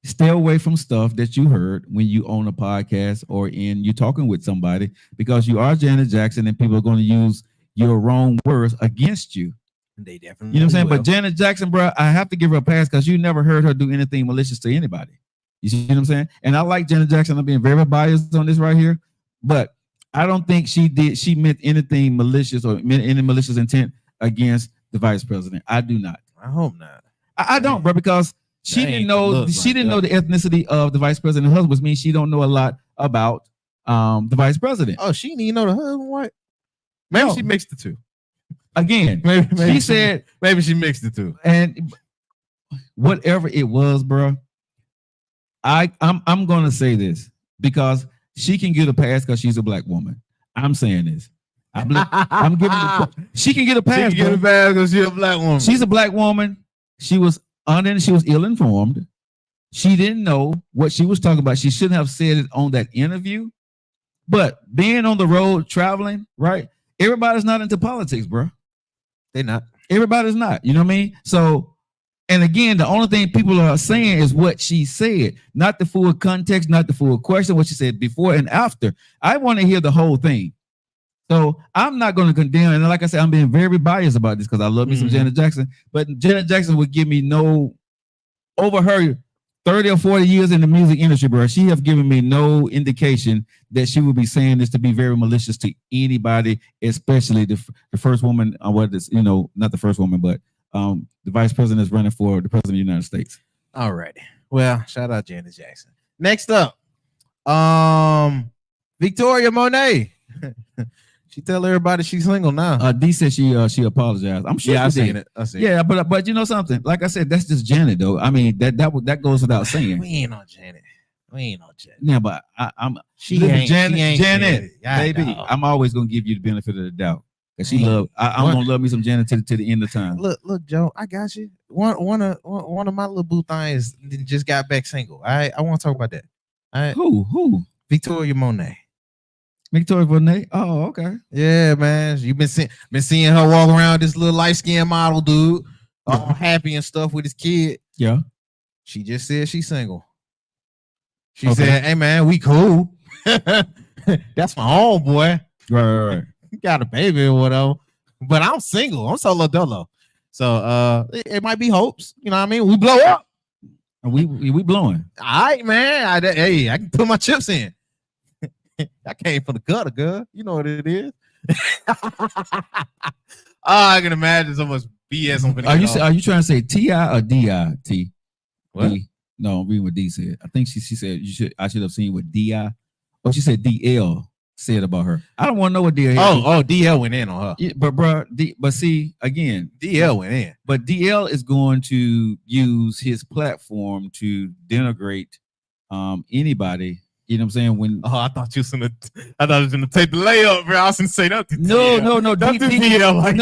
Stay away from stuff that you heard when you own a podcast or you're talking with somebody because you are Janet Jackson and people are going to use your wrong words against you. They definitely, you know what I'm saying? will. But Janet Jackson, bro, I have to give her a pass because you never heard her do anything malicious to anybody. You see what I'm saying? And I like Janet Jackson. I'm being very biased on this right here, but I don't think she meant anything malicious or any malicious intent against the vice president. I do not. I hope not. I don't, bro, because she didn't know the ethnicity of the vice president's husband, which means she don't know a lot about the vice president. Oh, she didn't even know the husband white. Maybe she mixed the two. Again, maybe she said maybe she mixed the two. And whatever it was, bro, I'm gonna say this because she can get a pass because she's a black woman. I'm saying this. I'm giving she can get a pass. She can get a pass because she's a black woman. She's a black woman. She was ill-informed. She didn't know what she was talking about. She shouldn't have said it on that interview. But being on the road traveling, right? Everybody's not into politics, bro. They're not. Everybody's not. You know what I mean? So, and again, the only thing people are saying is what she said, not the full context, not the full question, what she said before and after. I want to hear the whole thing. So I'm not going to condemn. And like I said, I'm being very biased about this because I love me some Janet Jackson. But Janet Jackson would give me over her 30 or 40 years in the music industry, bro. She have given me no indication that she would be saying this to be very malicious to anybody, especially the first woman, not the first woman, but the vice president is running for the president of the United States. All right. Well, shout out Janet Jackson. Next up, Victoria Monet. She tell everybody she's single now. D said she apologized. I'm sure. Yeah, I seen it. Yeah, but you know something? Like I said, that's just Janet though. I mean that goes without saying. We ain't on Janet. Yeah, but I'm she ain't Janet, baby. I'm always gonna give you the benefit of the doubt because she love. I'm gonna love me some Janet to the end of time. Look, Joe, I got you. One of my little boo things just got back single. I want to talk about that. All right. Who? Victoria Monet. Victoria Monet. Oh, okay. Yeah, man. You've been seeing her walk around this little light-skinned model dude, all happy and stuff with his kid. Yeah. She just said she's single. She said, "Hey, man, we cool. That's my homeboy. Right. He got a baby or whatever. But I'm single. I'm solo dolo. So it might be hopes. You know what I mean? We blow up. We blowing. All right, man. I can put my chips in. I came for the gutter, girl. You know what it is." I can imagine so much BS on. Are you trying to say T.I. or D.I.T.? What? D? No, I'm reading what D said. I think she said I should have seen what D.I. Oh, she said D.L. said about her. I don't want to know what D.L. Oh, D.L. went in on her. Yeah, but bro, but see again, D.L. went in. But D.L. is going to use his platform to denigrate anybody. You know what I'm saying? I thought you was gonna take the layup, bro. I was gonna say that. No. Don't do DL like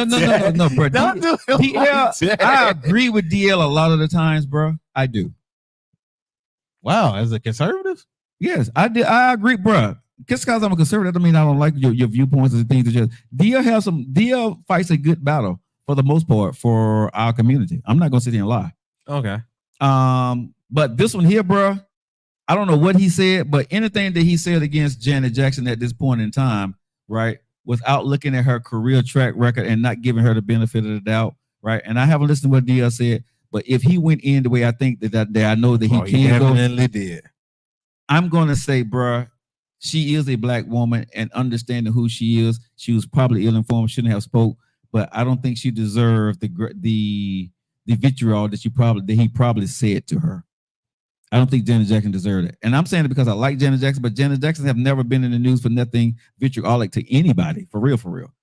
No, bro. Don't do DL. Like I agree with DL a lot of the times, bro. I do. Wow, as a conservative? Yes, I did. I agree, bro. Just because I'm a conservative doesn't mean I don't like your viewpoints and things. DL fights a good battle for the most part for our community. I'm not gonna sit here and lie. Okay. But this one here, bro. I don't know what he said, but anything that he said against Janet Jackson at this point in time, right, without looking at her career track record and not giving her the benefit of the doubt, right? And I haven't listened to what DL said, but if he went in the way I think that I know that he can go, definitely did. I'm gonna say, bruh, she is a black woman, and understanding who she is, she was probably ill-informed, shouldn't have spoke, but I don't think she deserved the vitriol that he probably said to her. I don't think Janet Jackson deserved it. And I'm saying it because I like Janet Jackson, but Janet Jackson have never been in the news for nothing vitriolic to anybody, for real.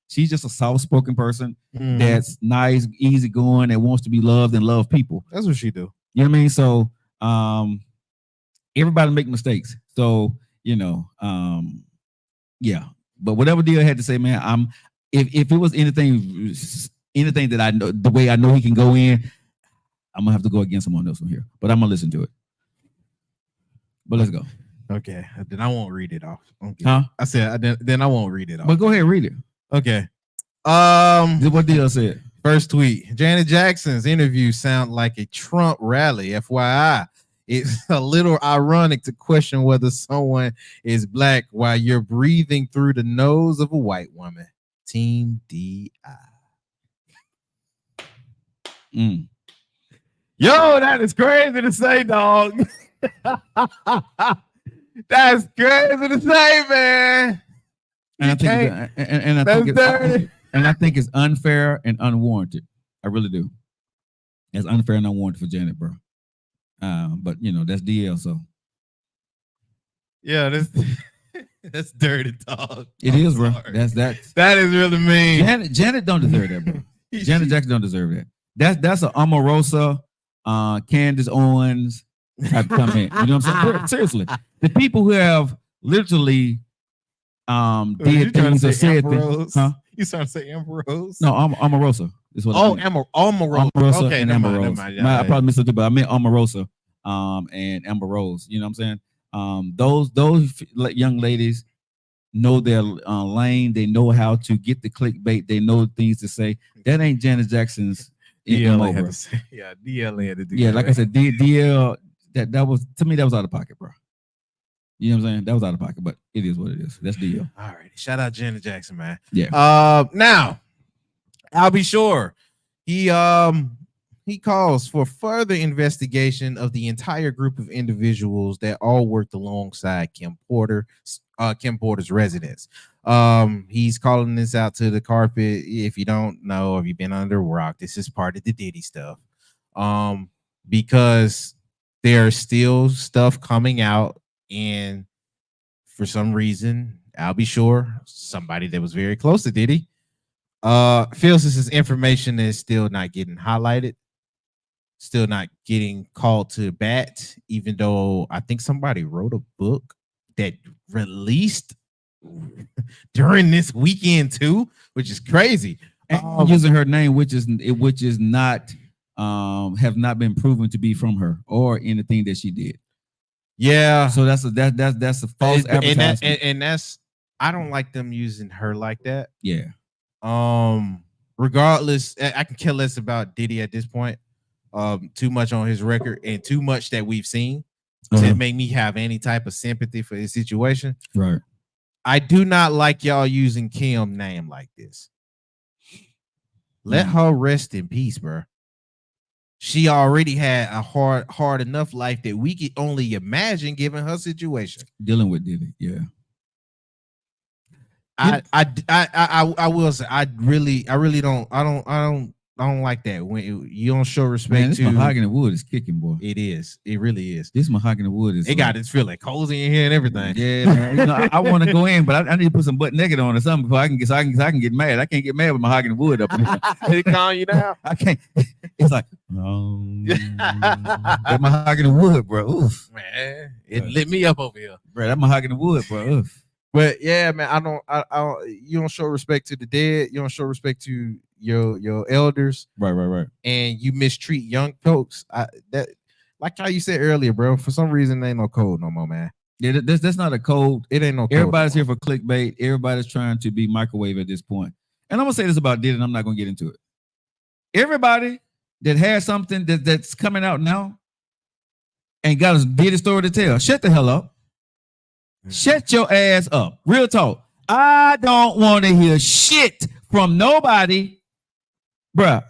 She's just a soft-spoken person that's nice, easygoing, that wants to be loved and love people. That's what she do. You know what I mean? So everybody make mistakes. So, yeah. But whatever deal had to say, man, if it was anything that I know, the way I know he can go in, I'm gonna have to go against him on this one here. But I'm gonna listen to it. But let's go. Okay, then I won't read it off. Okay. Huh? I said then I won't read it off. But go ahead, read it. Okay. What DL said? First tweet: Janet Jackson's interview sound like a Trump rally. FYI, it's a little ironic to question whether someone is black while you're breathing through the nose of a white woman. Team DI. Mm. Yo, that is crazy to say, dog. That's crazy to say, man. And I think I think it's unfair and unwarranted. I really do. It's unfair and unwarranted for Janet, bro. But you know that's DL. So yeah, that's dirty talk. It is, bro. That is really mean. Janet don't deserve that, bro. Janet Jackson don't deserve that. That's an Omarosa, Candace Owens type comment. You know what I'm saying? Seriously, the people who have literally did things or said things. Huh? You trying to say Ambrose? No, Omarosa. Is what Omarosa. Okay, and Amber Rose. I probably missed it, but I meant Omarosa and Amber Rose. You know what I'm saying? Those young ladies know their lane. They know how to get the clickbait. They know things to say. That ain't Janet Jackson's. DL had to say, yeah, DL had to do. Yeah, like I said, DL. That was, to me, that was out of pocket, bro. You know what I'm saying? That was out of pocket, but it is what it is. That's DL. All right, shout out Janet Jackson, man. Yeah. Now, I'll be sure he calls for further investigation of the entire group of individuals that all worked alongside Kim Porter's residence. He's calling this out to the carpet. If you don't know, if you've been under a rock, this is part of the Diddy stuff. Because there's still stuff coming out, and for some reason, I'll be sure somebody that was very close to Diddy feels this is information that is still not getting highlighted, still not getting called to bat, even though I think somebody wrote a book that released during this weekend too, which is crazy. Using her name, which is not have not been proven to be from her or anything that she did. Yeah. So that's a false advertisement. And that's, I don't like them using her like that. Yeah. Regardless, I can care less about Diddy at this point. Too much on his record and too much that we've seen to make me have any type of sympathy for his situation. Right. I do not like y'all using Kim's name like this. Let her rest in peace, bro. She already had a hard enough life that we could only imagine given her situation. Dealing with Diddy, yeah. I will say I really don't like that when you don't show respect. Man, this mahogany wood is kicking, boy. It is. It really is. This mahogany wood is. It got its feeling cozy in here and everything. Yeah, man. You know, I want to go in, but I need to put some butt naked on or something before I can get mad. I can't get mad with mahogany wood up in here. Did it calm you down? I can't. It's like that mahogany wood, bro. Oof. Man, it lit me up over here, bro. That mahogany wood, bro. Oof. But yeah, man, I don't. You don't show respect to the dead. You don't show respect to your elders. Right. And you mistreat young folks. That, like how you said earlier, bro. For some reason, there ain't no code no more, man. Yeah, that's not a code. It ain't no code. Everybody's here for clickbait. Everybody's trying to be microwave at this point. And I'm gonna say this about Diddy, and I'm not gonna get into it. Everybody that has something that's coming out now and got a Diddy story to tell, shut the hell up. Shut your ass up. Real talk. I don't want to hear shit from nobody, bruh.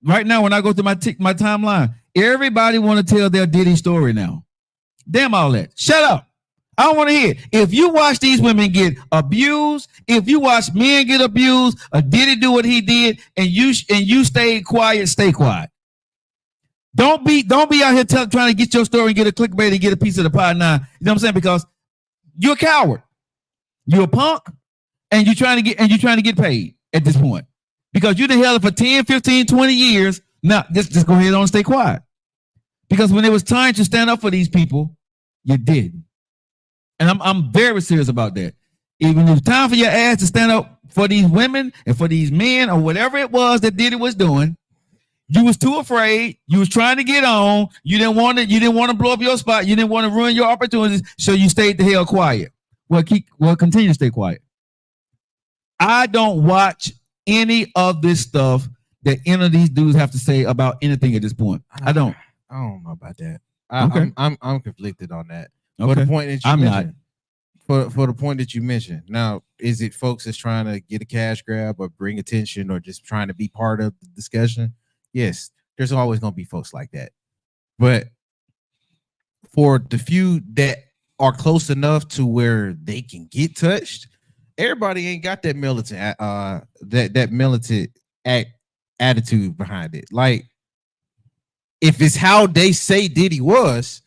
Right now, when I go through my timeline, everybody want to tell their Diddy story now. Damn all that. Shut up. I don't want to hear it. If you watch these women get abused, if you watch men get abused, or Diddy do what he did, and you stay quiet, stay quiet. Don't be out here trying to get your story and get a clickbait and get a piece of the pie now. You know what I'm saying? Because you're a coward. You're a punk, and you're trying to get paid at this point. Because you done held it for 10, 15, 20 years. Now, just go ahead and stay quiet. Because when it was time to stand up for these people, you did. And I'm very serious about that. Even if it's time for your ass to stand up for these women and for these men or whatever it was that Diddy was doing, You was too afraid. You was trying to get on. You didn't want to blow up your spot. You didn't want to ruin your opportunities. So you stayed the hell quiet. Well, continue to stay quiet. I don't watch any of this stuff that any of these dudes have to say about anything at this point. I don't know about that. Okay. I'm conflicted on that. Okay. For the point that you I'm mentioned. For the point that you mentioned. Now, is it folks that's trying to get a cash grab or bring attention or just trying to be part of the discussion? Yes, there's always going to be folks like that. But for the few that are close enough to where they can get touched, everybody ain't got that militant militant attitude behind it. Like, if it's how they say Diddy was,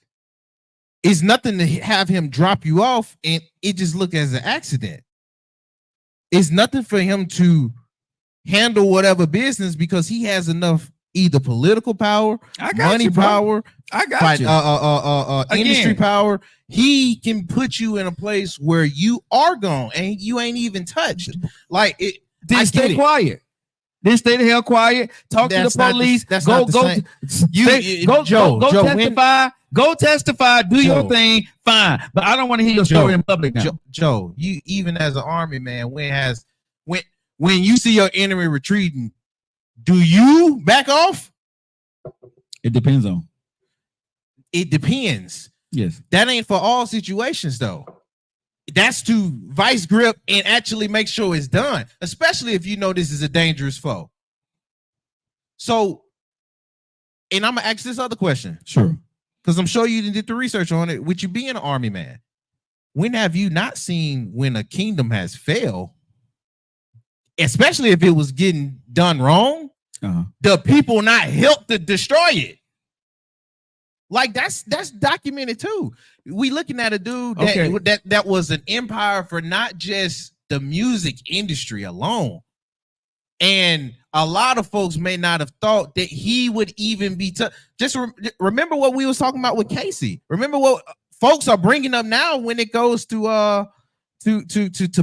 it's nothing to have him drop you off and it just look as an accident. It's nothing for him to handle whatever business because he has enough either political power, money power, industry power. He can put you in a place where you are gone and you ain't even touched. Like it. Then stay quiet. Then stay the hell quiet. Talk to the police. Go testify. Go testify. Do your thing. Fine, but I don't want to hear your story in public now. Joe, you even as an army man, when you see your enemy retreating, do you back off? It depends on. It depends. Yes, that ain't for all situations though. That's to vice grip and actually make sure it's done, especially if you know this is a dangerous foe. So, and I'm gonna ask this other question. Sure. Because I'm sure you did the research on it. With you being an army man, when have you not seen when a kingdom has failed, especially if it was getting done wrong, the people not help to destroy it? Like that's documented too. We looking at a dude that was an empire for not just the music industry alone. And a lot of folks may not have thought that he would even be just remember what we was talking about with Casey. Remember what folks are bringing up now when it goes to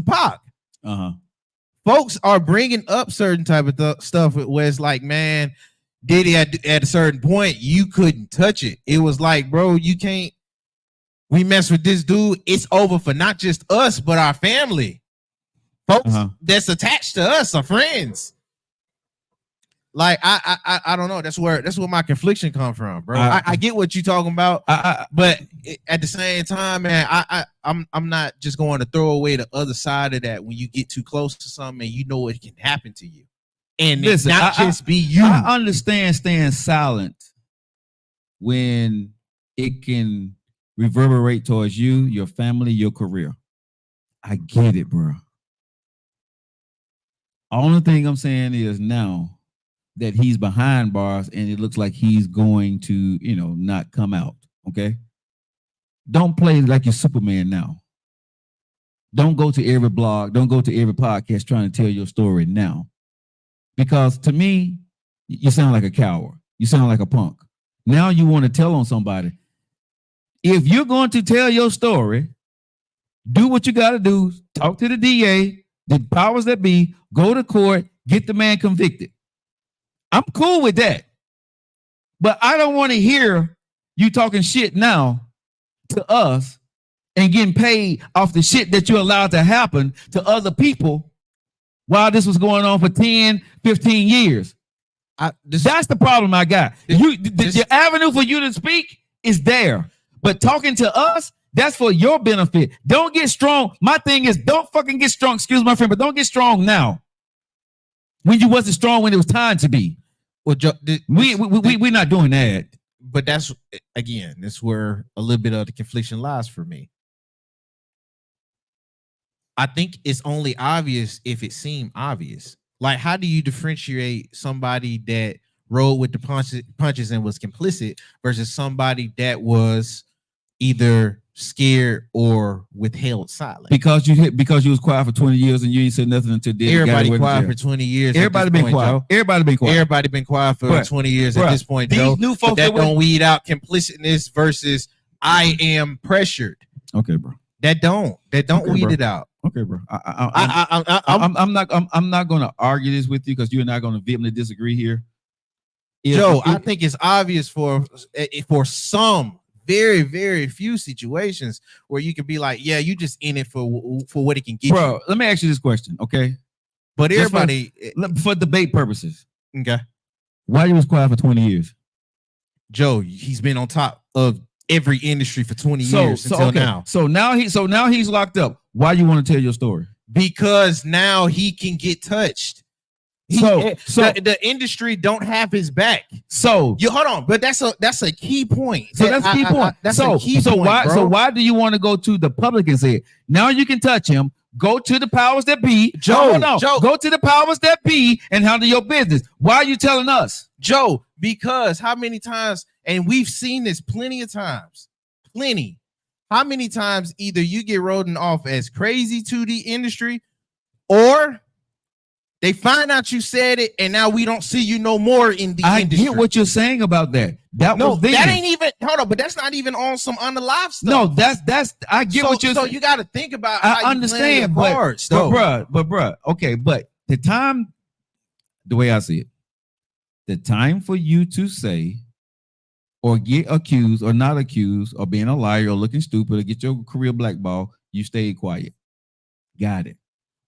Pac. Folks are bringing up certain type of stuff where it's like, man, Diddy at a certain point you couldn't touch it. It was like, bro, you can't. We mess with this dude, it's over for not just us but our family. Folks that's attached to us are friends. Like I don't know. That's where my confliction come from, bro. I get what you're talking about, but at the same time, man, I'm not just going to throw away the other side of that when you get too close to something and you know it can happen to you, and listen, not just be you. I understand staying silent when it can reverberate towards you, your family, your career. I get it, bro. Only thing I'm saying is now that he's behind bars and it looks like he's going to, not come out. Okay. Don't play like you're Superman now. Don't go to every blog. Don't go to every podcast trying to tell your story now. Because to me, you sound like a coward. You sound like a punk. Now you want to tell on somebody. If you're going to tell your story, do what you got to do. Talk to the DA, the powers that be, go to court, get the man convicted. I'm cool with that. But I don't want to hear you talking shit now to us and getting paid off the shit that you allowed to happen to other people while this was going on for 10, 15 years. That's the problem I got. The avenue for you to speak is there. But talking to us, that's for your benefit. Don't get strong. My thing is don't fucking get strong. Excuse my friend, but don't get strong now. When you wasn't strong when it was time to be. Well, we're not doing that. But that's where a little bit of the confliction lies for me. I think it's only obvious if it seemed obvious. Like, how do you differentiate somebody that rolled with the punches and was complicit versus somebody that was either scared or withheld silence? Because you was quiet for 20 years and you ain't said nothing until everybody quiet for 20 years. Everybody been quiet. Everybody been quiet. Everybody been quiet for 20 years at this point. These new folks that don't weed out complicitness versus I am pressured. Okay, bro. That don't weed it out. Okay, bro. I'm not going to argue this with you because you and I are going to vehemently disagree here. Joe, I think it's obvious for some very, very few situations where you can be like, yeah, you just in it for what it can get bro, you. Let me ask you this question, okay? But everybody, for debate purposes, okay. Why you was quiet for 20 years? Joe, he's been on top of every industry for 20 years until now. So now he's locked up. Why you want to tell your story? Because now he can get touched. The industry don't have his back. So you hold on, but that's a key point. So that's a key point. Why do you want to go to the public and say it? Now you can touch him. Go to the powers that be. Joe, go to the powers that be and handle your business. Why are you telling us? Joe, because how many times, and we've seen this plenty of times, how many times either you get written off as crazy to the industry or they find out you said it, and now we don't see you no more in the industry. I get what you're saying about that. That ain't even, hold on, but that's not even on some unalive stuff. No, that's I get what you're saying. So you got to think about how I understand, but bruh, okay, but the time, the way I see it, the time for you to say or get accused or not accused or being a liar or looking stupid or get your career blackballed, you stay quiet. Got it.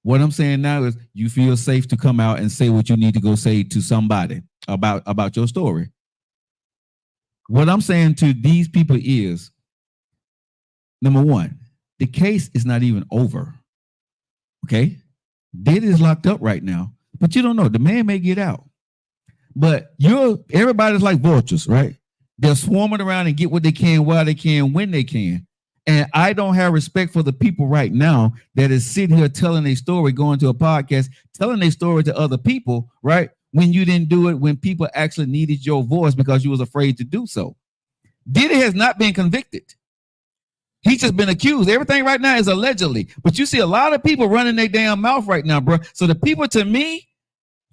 What I'm saying now is you feel safe to come out and say what you need to go say to somebody about your story. What I'm saying to these people is, number one, the case is not even over. Okay? Diddy is locked up right now, but you don't know. The man may get out. But everybody's like vultures, right? They're swarming around and get what they can, while they can, when they can. And I don't have respect for the people right now that is sitting here telling a story, going to a podcast, telling a story to other people, right? When you didn't do it, when people actually needed your voice because you was afraid to do so. Diddy has not been convicted. He's just been accused. Everything right now is allegedly. But you see a lot of people running their damn mouth right now, bro. So the people, to me,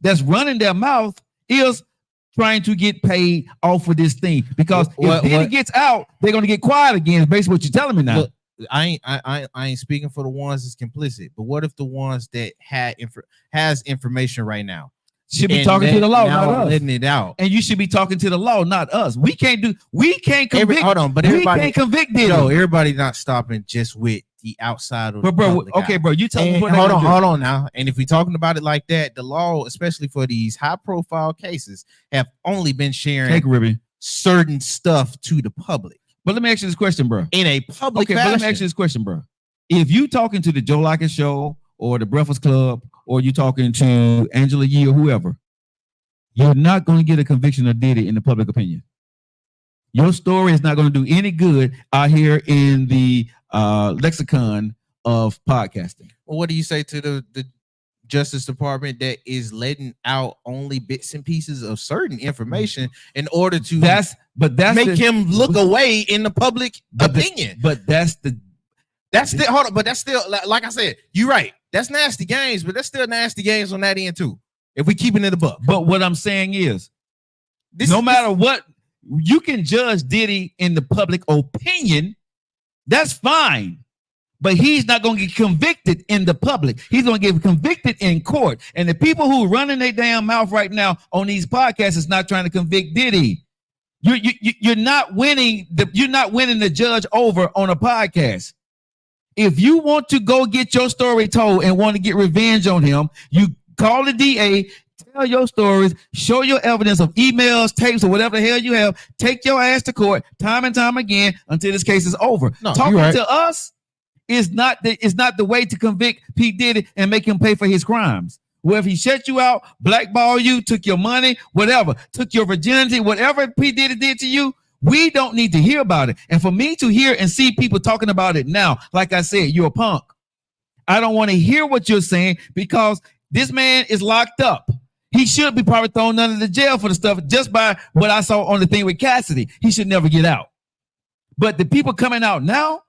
that's running their mouth is trying to get paid off of this thing, because if Diddy gets out, they're gonna get quiet again. Is basically what you're telling me now. Look, I ain't speaking for the ones that's complicit, but what if the ones that has information right now should be talking to the law, not us, letting it out, and you should be talking to the law, not us. We can't convict. Hold on, but everybody can't convict Diddy. No, everybody not stopping just with the outside of. But bro, okay, bro, you tell me. Hold on now. And if we're talking about it like that, the law, especially for these high-profile cases, have only been sharing certain stuff to the public. But let me ask you this question, bro. In a public fashion. But let me ask you this question, bro. If you talking to the Joe Lockett Show or the Breakfast Club, or you talking to Angela Yee or whoever, you're not going to get a conviction of Diddy in the public opinion. Your story is not going to do any good out here in the lexicon of podcasting. Well, what do you say to the Justice Department that is letting out only bits and pieces of certain information in order to make him look away in the public opinion? That's still, hold on, but that's still, like I said, you're right. That's nasty games, but that's still nasty games on that end too. If we keeping it above. But what I'm saying is, no matter what, you can judge Diddy in the public opinion. That's fine. But he's not going to get convicted in the public. He's going to get convicted in court. And the people who are running their damn mouth right now on these podcasts is not trying to convict Diddy. You're not winning. You're not winning the judge over on a podcast. If you want to go get your story told and want to get revenge on him, you call the DA, tell your stories, show your evidence of emails, tapes, or whatever the hell you have. Take your ass to court time and time again until this case is over. No, talking to us is not the way to convict P. Diddy and make him pay for his crimes. Well, if he shut you out, blackball you, took your money, whatever, took your virginity, whatever P. Diddy did to you, we don't need to hear about it. And for me to hear and see people talking about it now, like I said, you're a punk. I don't want to hear what you're saying because this man is locked up. He should be probably thrown under the jail for the stuff just by what I saw on the thing with Cassidy. He should never get out. But the people coming out now,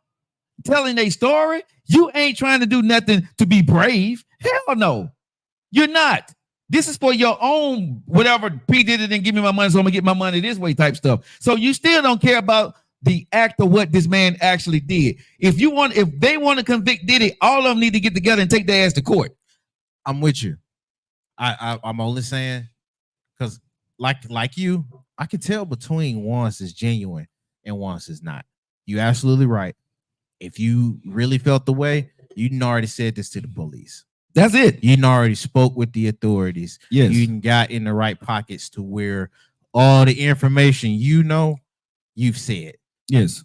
telling their story, you ain't trying to do nothing to be brave. Hell no. You're not. This is for your own whatever. P Diddy didn't give me my money, so I'm gonna get my money this way type stuff. So you still don't care about the act of what this man actually did. If they want to convict Diddy, all of them need to get together and take their ass to court. I'm with you. I'm only saying because like you, I can tell between once is genuine and once is not. You're absolutely right. If you really felt the way, you'd already said this to the police. That's it. You already spoke with the authorities. Yes. You got in the right pockets to where all the information you've said. Yes.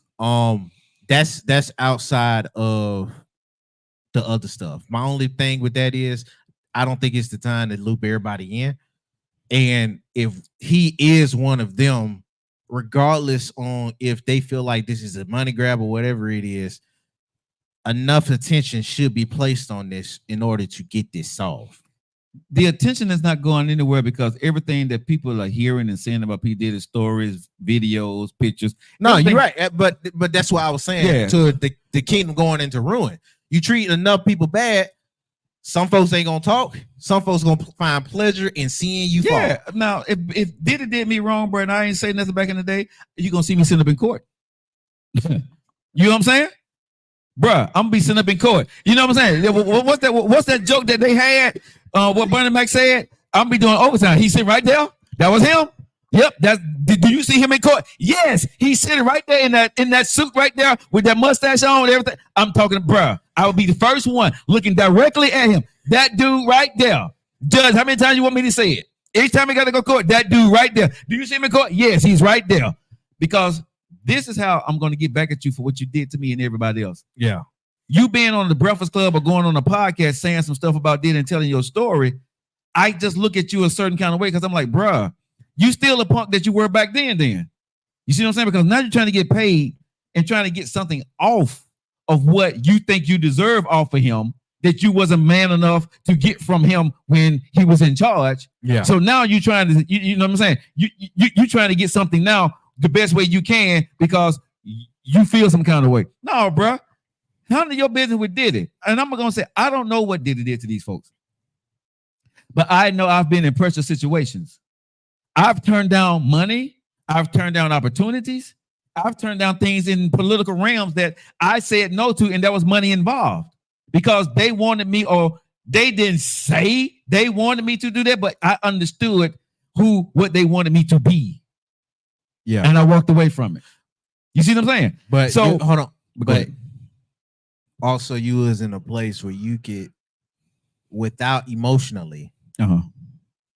That's outside of the other stuff. My only thing with that is I don't think it's the time to loop everybody in. And if he is one of them, regardless on if they feel like this is a money grab or whatever it is, enough attention should be placed on this in order to get this solved. The attention is not going anywhere because everything that people are hearing and saying about P. Diddy stories, videos, pictures. No, you're right. But that's what I was saying. Yeah. To the kingdom going into ruin. You treat enough people bad, some folks ain't gonna talk. Some folks gonna find pleasure in seeing you fall. Now, if Diddy did me wrong, bro, and I ain't say nothing back in the day, you gonna see me sitting up in court. You know what I'm saying? Bruh, I'm gonna be sitting up in court. You know what I'm saying? What's that joke that they had? What Bernie Mac said? I'm gonna be doing overtime. He sitting right there. That was him. Yep. Do you see him in court? Yes, he's sitting right there in that suit right there with that mustache on and everything. I'm talking, bruh. I will be the first one looking directly at him. That dude right there. Judge, how many times you want me to say it? Each time I got to go to court, that dude right there. Do you see him in court? Yes, he's right there. Because this is how I'm going to get back at you for what you did to me and everybody else. Yeah. You being on the Breakfast Club or going on a podcast saying some stuff about Diddy and telling your story, I just look at you a certain kind of way because I'm like, bruh, you still a punk that you were back then. You see what I'm saying? Because now you're trying to get paid and trying to get something off of what you think you deserve off of him that you wasn't man enough to get from him when he was in charge. Yeah. So now you're trying to, you know what I'm saying? You trying to get something now the best way you can because you feel some kind of way. No, bro. Handle your business with Diddy. And I'm going to say, I don't know what Diddy did to these folks. But I know I've been in pressure situations. I've turned down money. I've turned down opportunities. I've turned down things in political realms that I said no to, and there was money involved because they wanted me, or they didn't say they wanted me to do that, but I understood what they wanted me to be. Yeah. And I walked away from it. You see what I'm saying? But so hold on. But also you was in a place where you could, without emotionally,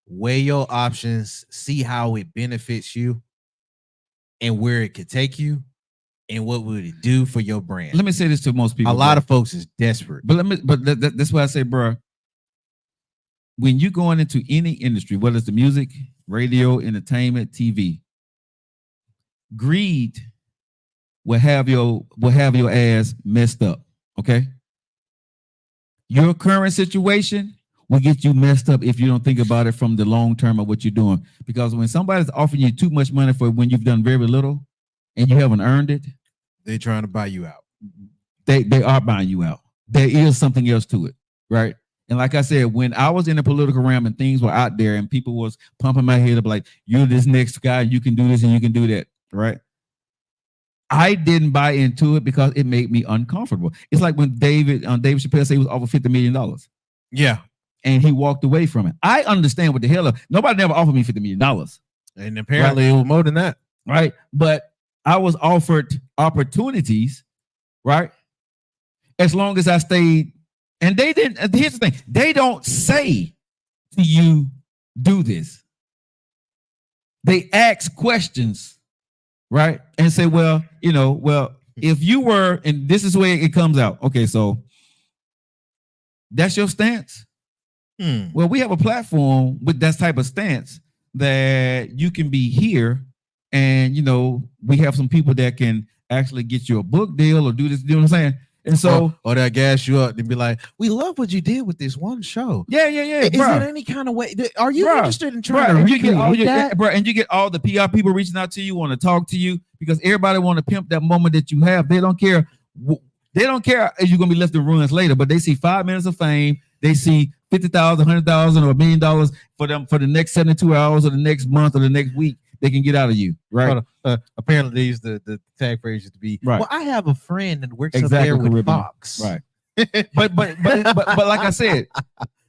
weigh your options, see how it benefits you and where it could take you and what would it do for your brand. Let me say this to most people. A lot of folks is desperate. But that's why I say, bro, when you going into any industry, whether it's the music, radio, entertainment, TV, greed will have your ass messed up. Okay. Your current situation will get you messed up if you don't think about it from the long term of what you're doing. Because when somebody's offering you too much money for when you've done very little and you haven't earned it, they're trying to buy you out. They are buying you out. There is something else to it, right? And like I said, when I was in the political realm and things were out there and people was pumping my head up like, you're this next guy, you can do this and you can do that, right? I didn't buy into it because it made me uncomfortable. It's like when David Chappelle said he was offered $50 million. Yeah. And he walked away from it. I understand what the hell. Nobody never offered me $50 million. And apparently it was more than that. Right. But I was offered opportunities, right? As long as I stayed. And they didn't. Here's the thing. They don't say to you, do this. They ask questions, right? And say, well, if you were, and this is where it comes out. Okay, so that's your stance. Well, we have a platform with that type of stance that you can be here and, we have some people that can actually get you a book deal or do this, you know what I'm saying? And so, or they'll gas you up and be like, we love what you did with this one show. Yeah. Is there any kind of way? Are you interested in trying to recreate that? Bro, and you get all the PR people reaching out to you, want to talk to you because everybody want to pimp that moment that you have. They don't care. They don't care if you're going to be left in ruins later, but they see 5 minutes of fame. They see $50,000, $100,000, or $1 million for them for the next 72 hours or the next month or the next week. They can get out of you, right? Apparently, they use the tag phrase to be right. Well, I have a friend that works up there with Fox, right? but like I said,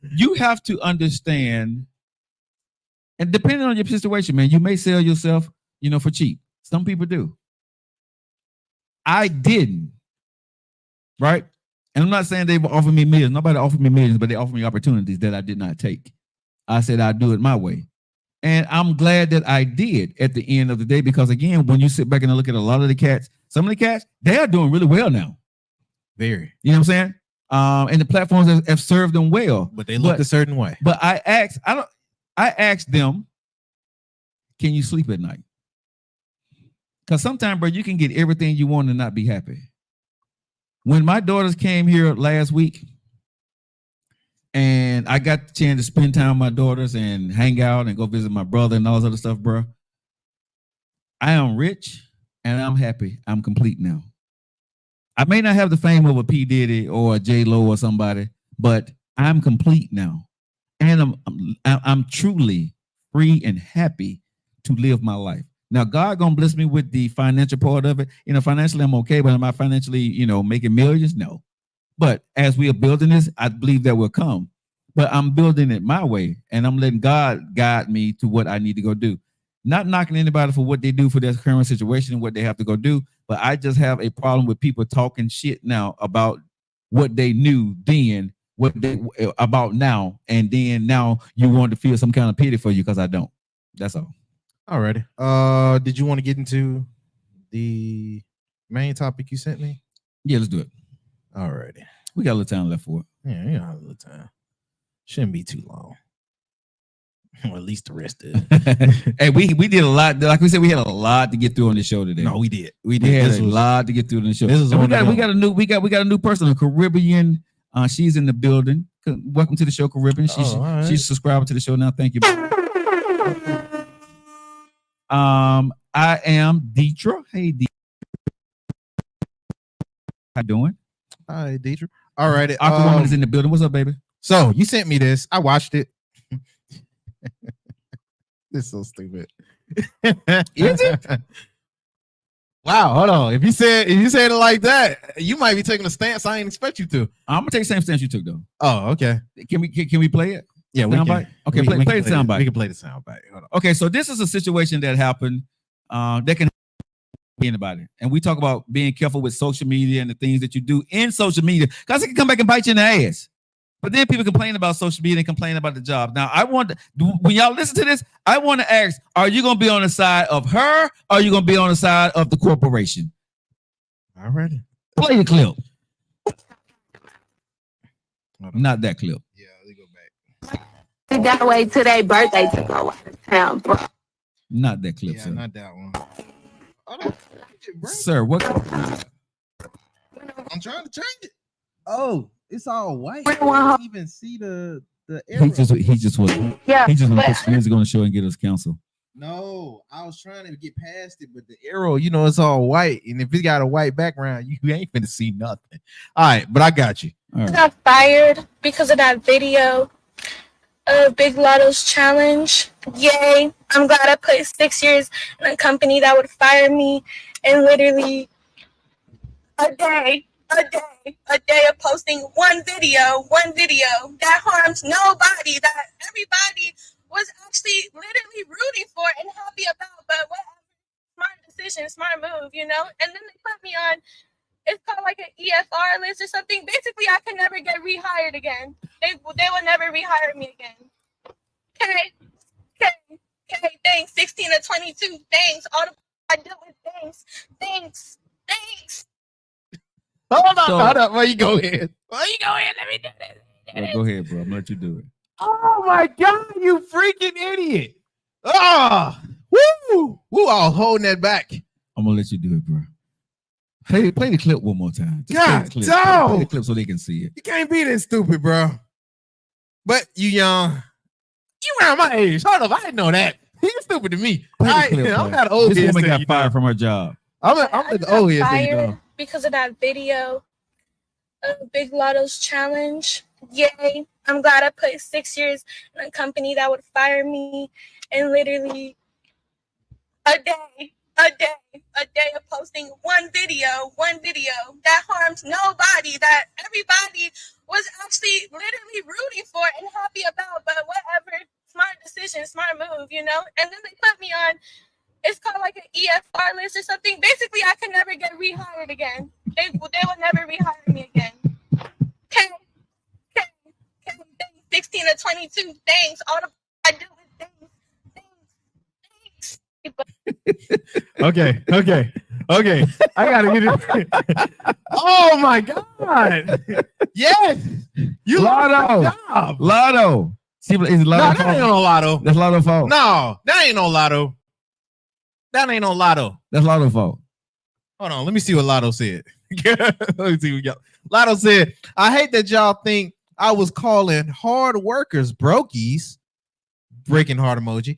you have to understand And depending on your situation, man, you may sell yourself, for cheap. Some people do. I didn't, right? And I'm not saying they offered me millions. Nobody offered me millions, but they offered me opportunities that I did not take. I said I'd do it my way. And I'm glad that I did at the end of the day, because again, when you sit back and look at a lot of the cats, some of the cats, they are doing really well now. Very. You know what I'm saying? And the platforms have served them well. But they look a certain way. But I asked them, can you sleep at night? Because sometimes, bro, you can get everything you want and not be happy. When my daughters came here last week, and I got the chance to spend time with my daughters and hang out and go visit my brother and all this other stuff, bro, I am rich and I'm happy. I'm complete now. I may not have the fame of a P. Diddy or a J. Lo or somebody, but I'm complete now. And I'm truly free and happy to live my life. Now, God gonna bless me with the financial part of it. Financially, I'm okay, but am I financially, making millions? No. But as we are building this, I believe that will come. But I'm building it my way, and I'm letting God guide me to what I need to go do. Not knocking anybody for what they do for their current situation and what they have to go do, but I just have a problem with people talking shit now about what they knew then, what they about now, and then now you want to feel some kind of pity for you because I don't. That's all. Alrighty. Did you want to get into the main topic you sent me? Yeah, let's do it. Alrighty. We got a little time left for it. Yeah, you got a little time. Shouldn't be too long. Or at least the rest of it. Hey, we did a lot. Like we said, we had a lot to get through on the show today. No, we did. We had a lot to get through on the show. This is we got a new person, a Caribbean. She's in the building. Welcome to the show, Caribbean. She's subscribing to the show now. Thank you. I am Deetra. Hey, Deetra. How you doing? Hi, Deetra. All right. Aquawoman is in the building. What's up, baby? So you sent me this. I watched it. This is so stupid. Is it? Wow, hold on. If you said it like that, you might be taking a stance I didn't expect you to. I'm gonna take the same stance you took, though. Oh, okay. Can we play it? Yeah, we can. Bite? Okay, play the sound bite. We can play the sound bite. Hold on. Okay, so this is a situation that happened that can be anybody. And we talk about being careful with social media and the things that you do in social media, because it can come back and bite you in the ass. But then people complain about social media and complain about the job. Now, when y'all listen to this, I want to ask, are you going to be on the side of her, or are you going to be on the side of the corporation? All right. Play the clip. Not that clip. Yeah, let me go back. We gotta wait till their birthday to go out of town, bro. Not that clip, Yeah, sir. not that one. Sir, what? I'm trying to change it. Oh, it's all white. We don't want I can't even see the arrow. He just want to put some music on the show and get us canceled. No, I was trying to get past it, but the arrow, it's all white, and if it got a white background, you ain't finna see nothing. All right, but I got you. All right. got fired because of that video of Big Lotto's challenge. Yay. I'm glad I put 6 years in a company that would fire me in literally a day of posting one video that harms nobody, that everybody was actually literally rooting for and happy about, but whatever, smart decision, smart move, And then they put me on, it's called like an EFR list or something. Basically, I can never get rehired again. They will never rehire me again. Okay, thanks. 16 to 22, thanks. All the I do is thanks. Hold on. Where you go ahead? Let me do this. Well, go ahead, bro. I'm gonna let you do it. Oh my God, you freaking idiot. Woo, all holding that back. I'm gonna let you do it, bro. Play the clip one more time. Just God, play dog. the clip so they can see it. You can't be this stupid, bro. But you young. You around my age. Hold up, I didn't know that. You stupid to me. Play the clip, I'm not old. This woman got fired from her job. I'm the old head thing, fired though. because of that video of Big Lotto's challenge. Yay. I'm glad I put 6 years in a company that would fire me in literally a day of posting one video that harms nobody, that everybody was actually literally rooting for and happy about, but whatever, smart decision, smart move, you know? And then they put me on, it's called like an EFR list or something. Basically, I can never get rehired again. They will never rehire me again. Okay, 16 to 22, thanks. All the I do is thanks. Okay. I gotta get it. Oh my God! Yes, you Lotto. Lotto. See, is it No, Lotto? that ain't no Lotto. That's Lotto fault. No, that ain't no Lotto. That ain't no Lotto. That's Lotto fault. Hold on, let me see what Lotto said. Let me see what y'all. Lotto said, "I hate that y'all think I was calling hard workers brokies." Breaking heart emoji.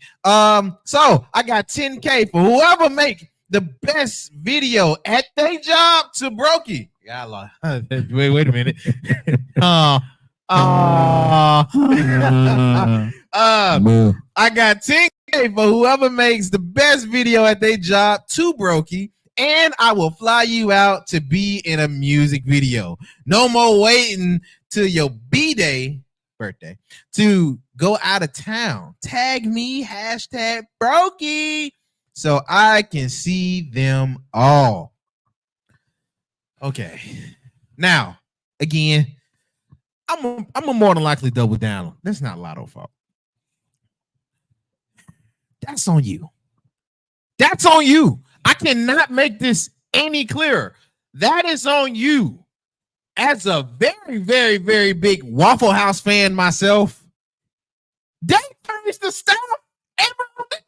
So I got 10K for whoever make the best video at their job to brokey. Yeah, wait a minute. I got 10K for whoever makes the best video at their job to brokey, and I will fly you out to be in a music video. No more waiting till your B-day birthday to go out of town. Tag me, hashtag brokey, so I can see them all. Okay. Now, again, I'm a more than likely double down. That's not Lotto fault. That's on you. That's on you. I cannot make this any clearer. That is on you. As a very, very, very big Waffle House fan myself, they furnish the staff every other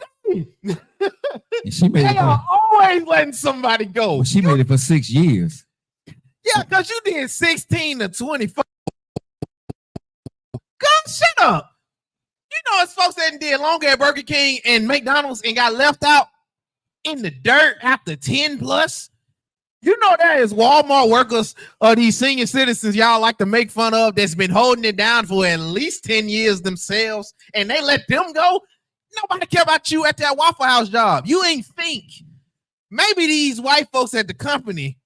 day. She made They are always letting somebody go. She made it for 6 years. Yeah, because you did 16 to 24. Come shut up. You know, it's folks that did longer at Burger King and McDonald's and got left out in the dirt after 10 plus. You know, that is Walmart workers or these senior citizens y'all like to make fun of that's been holding it down for at least 10 years themselves, and they let them go. Nobody care about you at that Waffle House job. You ain't think. Maybe these white folks at the company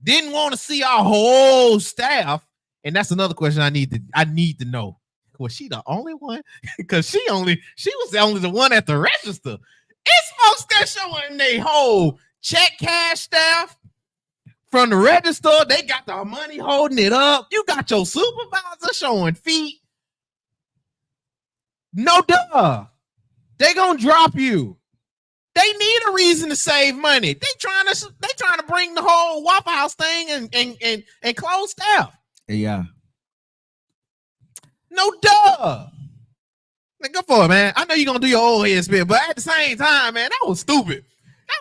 didn't want to see our whole staff. And that's another question I need to know. Was she the only one? Because she was only the one at the register. It's folks that showing their whole check cash staff from the register. They got the money holding it up. You got your supervisor showing feet. No duh. They gonna drop you. They need a reason to save money. They trying to bring the whole Waffle House thing and close staff. Yeah. No duh. Man, go for it, man. I know you're gonna do your old head spin, but at the same time, man, that was stupid.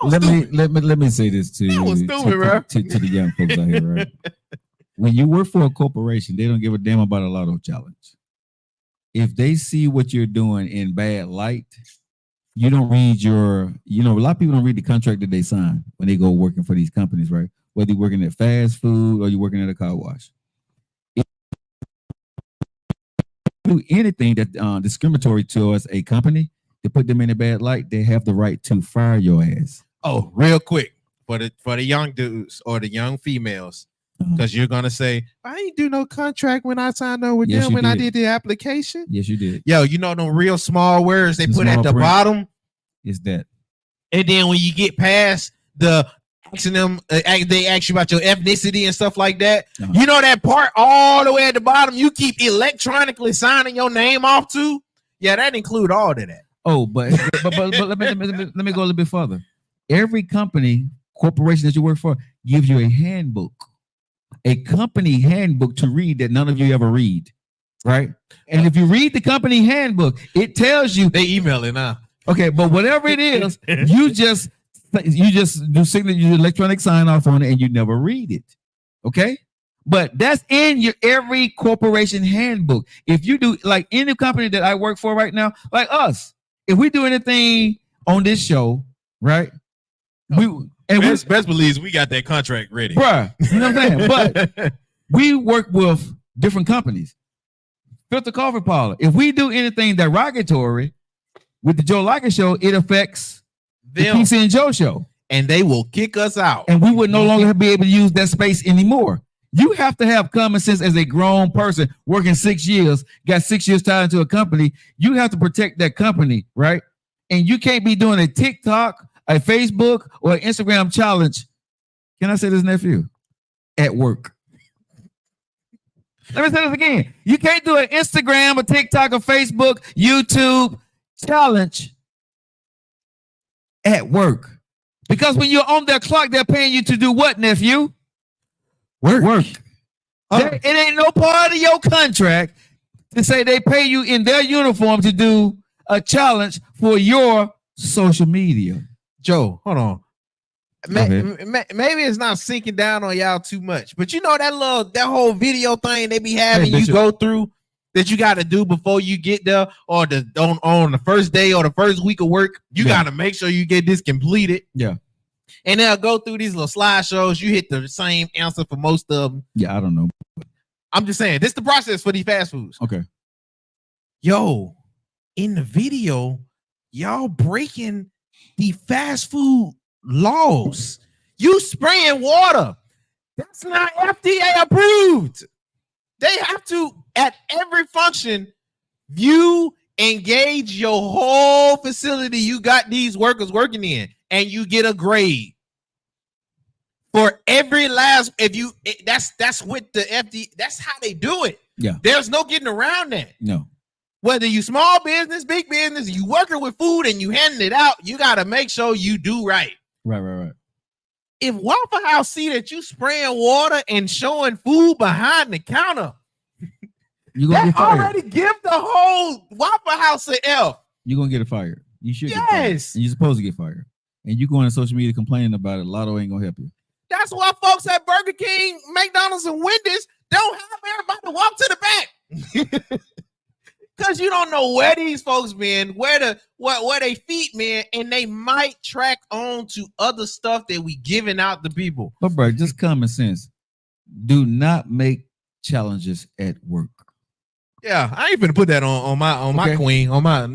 Let me say this to That was stupid, bro. To the young folks out here, right? When you work for a corporation, they don't give a damn about a Lotto challenge. If they see what you're doing in bad light, you don't read a lot of people don't read the contract that they sign when they go working for these companies, right? Whether you're working at fast food or you're working at a car wash. If you do anything that discriminatory towards a company to put them in a bad light, they have the right to fire your ass. Oh, real quick for the young dudes or the young females, because you're gonna say, I ain't do no contract when I signed up with them when I did the application. Yes, you did. Yo, you know them real small words they put at the bottom is that, and then when you get past the asking them, they ask you about your ethnicity and stuff like that. You know that part all the way at the bottom you keep electronically signing your name off to. Yeah, that include all of that. Oh, but let me go a little bit further. Every corporation that you work for gives you a handbook, a company handbook to read that none of you ever read, right? And if you read the company handbook, it tells you they email it now. Okay, but whatever it is, you just do signature, you electronic sign off on it, and you never read it. Okay, but that's in your every corporation handbook. If you do, like any company that I work for right now, like us, if we do anything on this show, right? Best believes we got that contract ready, bruh. You know what I'm saying? But we work with different companies. Filter Coffee Parlor. If we do anything derogatory with the Joe Lockett Show, it affects the PC and Joe Show, and they will kick us out, and we would no longer be able to use that space anymore. You have to have common sense as a grown person working 6 years, got 6 years tied into a company. You have to protect that company, right? and you can't be doing a TikTok, a Facebook, or an Instagram challenge. Can I say this, nephew? At work. Let me say this again. You can't do an Instagram, a TikTok, a Facebook, YouTube challenge at work. Because when you're on their clock, they're paying you to do what, nephew? Work. It ain't no part of your contract to say they pay you in their uniform to do a challenge for your social media. Joe, hold on. Maybe it's not sinking down on y'all too much, but you know that whole video thing they be having you go through that you got to do before you get there, or on the first day or the first week of work, you got to make sure you get this completed. Yeah. And they'll go through these little slideshows. You hit the same answer for most of them. Yeah, I don't know. I'm just saying, this is the process for these fast foods. Okay. Yo, in the video, y'all breaking the fast food laws. You spraying water. That's not FDA approved. They have to, at every function, you engage your whole facility you got these workers working in, and you get a grade for every last. That's with the FDA. That's how they do it. Yeah. There's no getting around that. No. Whether you small business, big business, you working with food and you handing it out, you got to make sure you do right. Right. If Waffle House see that you spraying water and showing food behind the counter, you're gonna get fired. Already give the whole Waffle House an F. You're gonna get fired. You should. Yes. Get fired. And you're supposed to get fired. And you go on social media complaining about it. Lotto ain't gonna help you. That's why folks at Burger King, McDonald's, and Wendy's don't have everybody walk to the back. Because you don't know where these folks been, where they feet been, and they might track on to other stuff that we giving out to people. But bro, just common sense. Do not make challenges at work. Yeah, I ain't gonna put that on my queen, on my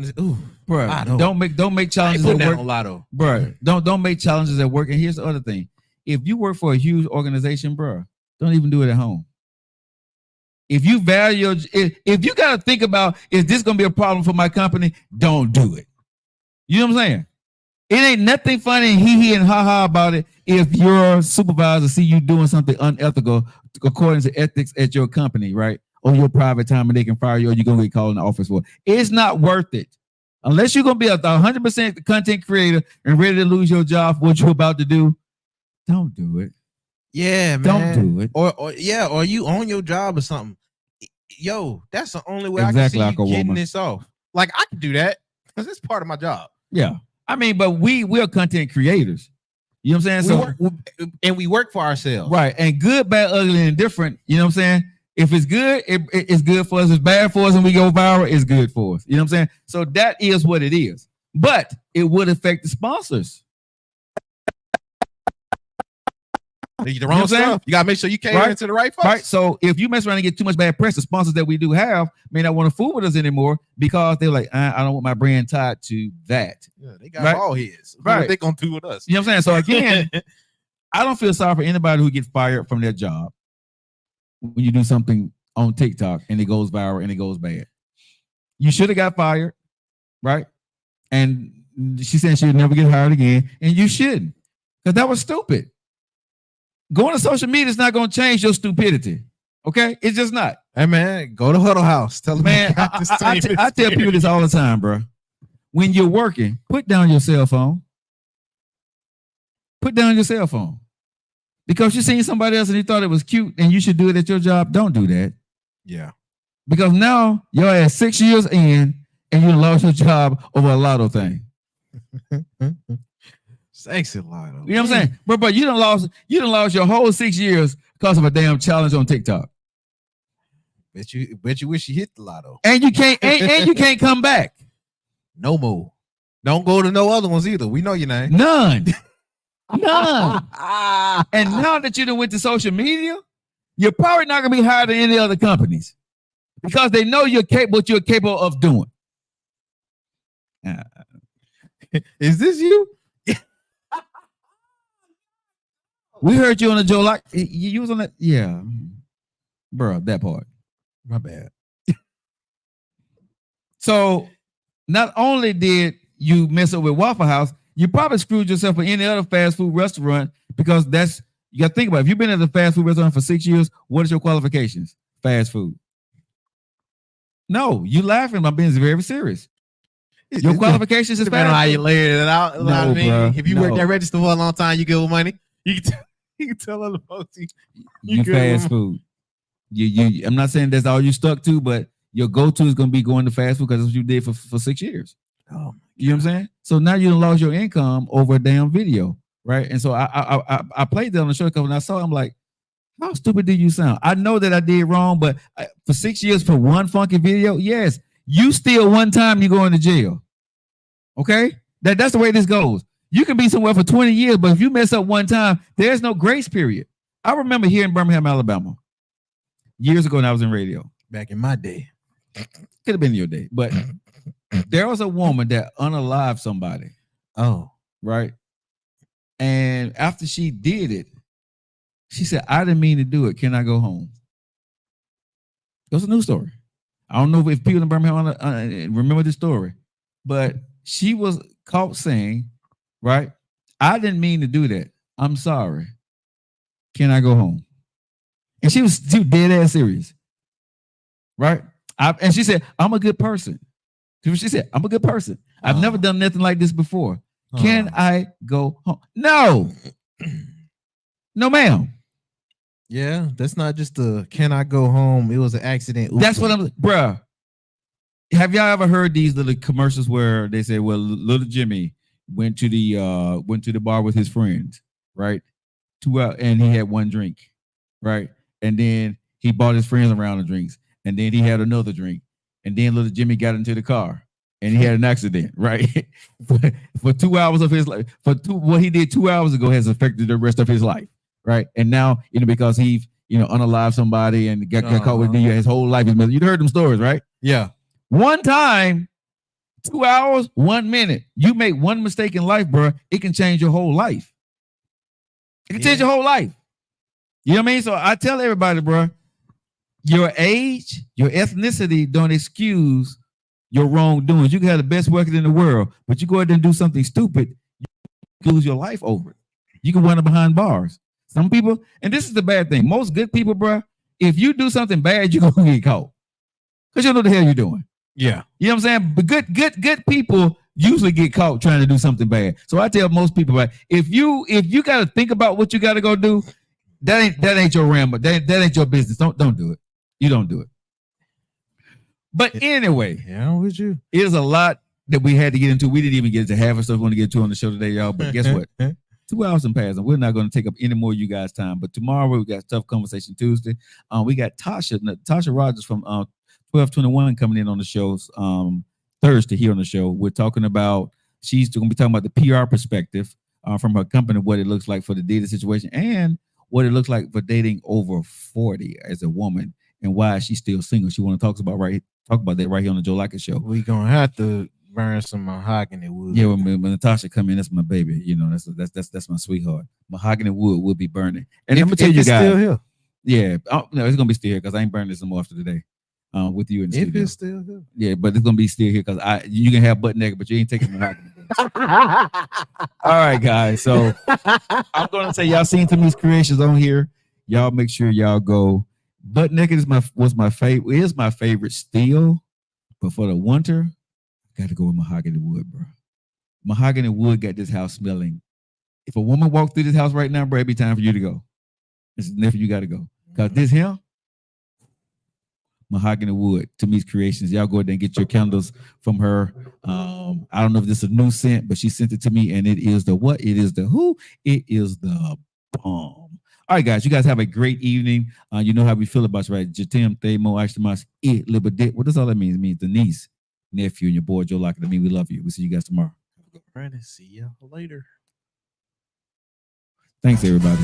bro. Don't make challenges at work. Lotto. Bro, don't make challenges at work. And here's the other thing: if you work for a huge organization, bro, don't even do it at home. If you value, if you got to think about, is this going to be a problem for my company? Don't do it. You know what I'm saying? It ain't nothing funny and hee and ha ha about it if your supervisor see you doing something unethical according to ethics at your company, right? Or your private time, and they can fire you, or you're going to get called in the office for it. It's not worth it. Unless you're going to be a 100% content creator and ready to lose your job for what you're about to do, don't do it. Yeah, man. Don't do it. Or you on your job or something. Yo, that's the only way exactly I can see like you getting this off. Like, I can do that because it's part of my job. Yeah. I mean, but we're content creators. You know what I'm saying? We work for ourselves. Right. And good, bad, ugly, and different. You know what I'm saying? If it's good, it's good for us. If it's bad for us and we go viral, it's good for us. You know what I'm saying? So that is what it is. But it would affect the sponsors. The wrong stuff. You gotta make sure you cater into the right folks. Right. So if you mess around and get too much bad press, the sponsors that we do have may not want to fool with us anymore because they're like, I don't want my brand tied to that. Yeah, they got all heads. Right. They gonna do with us. You know what I'm saying? So again, I don't feel sorry for anybody who gets fired from their job when you do something on TikTok and it goes viral and it goes bad. You should have got fired, right? And she said she would never get hired again, and you shouldn't, because that was stupid. Going to social media is not going to change your stupidity. Okay? It's just not. Hey, man, go to Huddle House. Tell them, man, I tell people this all the time, bro. When you're working, put down your cell phone. Put down your cell phone. Because you seen somebody else and you thought it was cute and you should do it at your job. Don't do that. Yeah. Because now you're at 6 years in and you lost your job over a lotto thing. Sexy lotto. You know what I'm saying? But you done lost your whole 6 years because of a damn challenge on TikTok. Bet you wish you hit the lotto. And you can't and you can't come back. No more. Don't go to no other ones either. We know your name. None. And now that you done went to social media, you're probably not gonna be hired in any other companies because they know what you're capable of doing. Is this you? We heard you on the Joe Lockett. You was on that, yeah, bro. That part. My bad. So, not only did you mess up with Waffle House, you probably screwed yourself with any other fast food restaurant because you got to think about it. If you've been at a fast food restaurant for 6 years, what is your qualifications? Fast food. No, you laughing. I'm being very serious. Your qualifications is depending on how you layer it out. No, bruh, if you work that register for a long time, you get money. You can tell other folks you fast food. You I'm not saying that's all you stuck to, but your go-to is gonna be going to fast food because that's what you did for 6 years. Oh, you know what I'm saying? So now you lost your income over a damn video, right? And so I played that on the show because when I saw it, I'm like, how stupid do you sound? I know that I did wrong, but for 6 years for one funky video, yes, you steal one time, you go into jail. Okay? That's the way this goes. You can be somewhere for 20 years, but if you mess up one time, there's no grace period. I remember here in Birmingham, Alabama, years ago when I was in radio. Back in my day. Could have been your day, but there was a woman that unalived somebody. Oh. Right? And after she did it, she said, I didn't mean to do it. Can I go home? It was a news story. I don't know if people in Birmingham remember this story, but she was caught saying, right, I didn't mean to do that. I'm sorry. Can I go home? And she was dead ass serious. Right? And she said, I'm a good person. She said, I'm a good person. I've never done nothing like this before. Can I go home? No. No, ma'am. Yeah, that's not just a can I go home? It was an accident. That's what I'm, bruh. Have y'all ever heard these little commercials where they say, well, little Jimmy went to the bar with his friends, right? 2 hours, and he had one drink, right? And then he bought his friends around the drinks, and then he had another drink, and then little Jimmy got into the car, and he had an accident, right? for 2 hours of his life, what he did 2 hours ago has affected the rest of his life, right? And now, because he, unalived somebody and got caught with his whole life is messed. You'd heard them stories, right? Yeah. One time, 2 hours, 1 minute. You make one mistake in life, bro. It can change your whole life. It can change your whole life. You know what I mean? So I tell everybody, bro, your age, your ethnicity don't excuse your wrongdoings. You can have the best worker in the world, but you go ahead and do something stupid, you lose your life over it. You can wind up behind bars. Some people, and this is the bad thing. Most good people, bro, if you do something bad, you're gonna get caught. Because you know what the hell you're doing. Yeah. You know what I'm saying? But good people usually get caught trying to do something bad. So I tell most people, right, if you gotta think about what you gotta go do, that ain't your ramble. That ain't your business. Don't do it. You don't do it. But anyway, yeah, I'm with you. It is a lot that we had to get into. We didn't even get into half of stuff we want to get into on the show today, y'all. But guess what? 2 hours and passed, and we're not going to take up any more of you guys' time. But tomorrow we got Tough Conversation Tuesday. We got Tasha Rogers from 1221 coming in on the shows Thursday here on the show. We're talking about, she's going to be talking about the PR perspective from her company, what it looks like for the dating situation and what it looks like for dating over 40 as a woman and why she's still single. She want to talk about that right here on the Joe Lockett Show. We're going to have to burn some mahogany wood. Yeah, when Natasha come in, that's my baby. That's my sweetheart. Mahogany wood will be burning. And I'm gonna tell you guys, still here. Yeah, no, it's gonna be still here because I ain't burning this no more after today. With you in the studio. It's still here. Yeah, but it's gonna be still here because you can have butt naked, but you ain't taking mahogany. All right, guys. So I'm gonna say y'all seen some of these creations on here. Y'all make sure y'all go. Butt naked was my favorite still, but for the winter, got to go with mahogany wood, bro. Mahogany wood got this house smelling. If a woman walked through this house right now, bro, it'd be time for you to go. It's nephew, you got to go. Because this here, mahogany wood, Tami's Creations. Y'all go ahead and get your candles from her. I don't know if this is a new scent, but she sent it to me, and it is the what? It is the who? It is the bomb. All right, guys, you guys have a great evening. You know how we feel about you, right? Jatim, Themo, Ashtamas, what does all that mean? It means the niece, nephew, and your boy Joe Lockett. We love you. We'll see you guys tomorrow. All right, see you later. Thanks, everybody.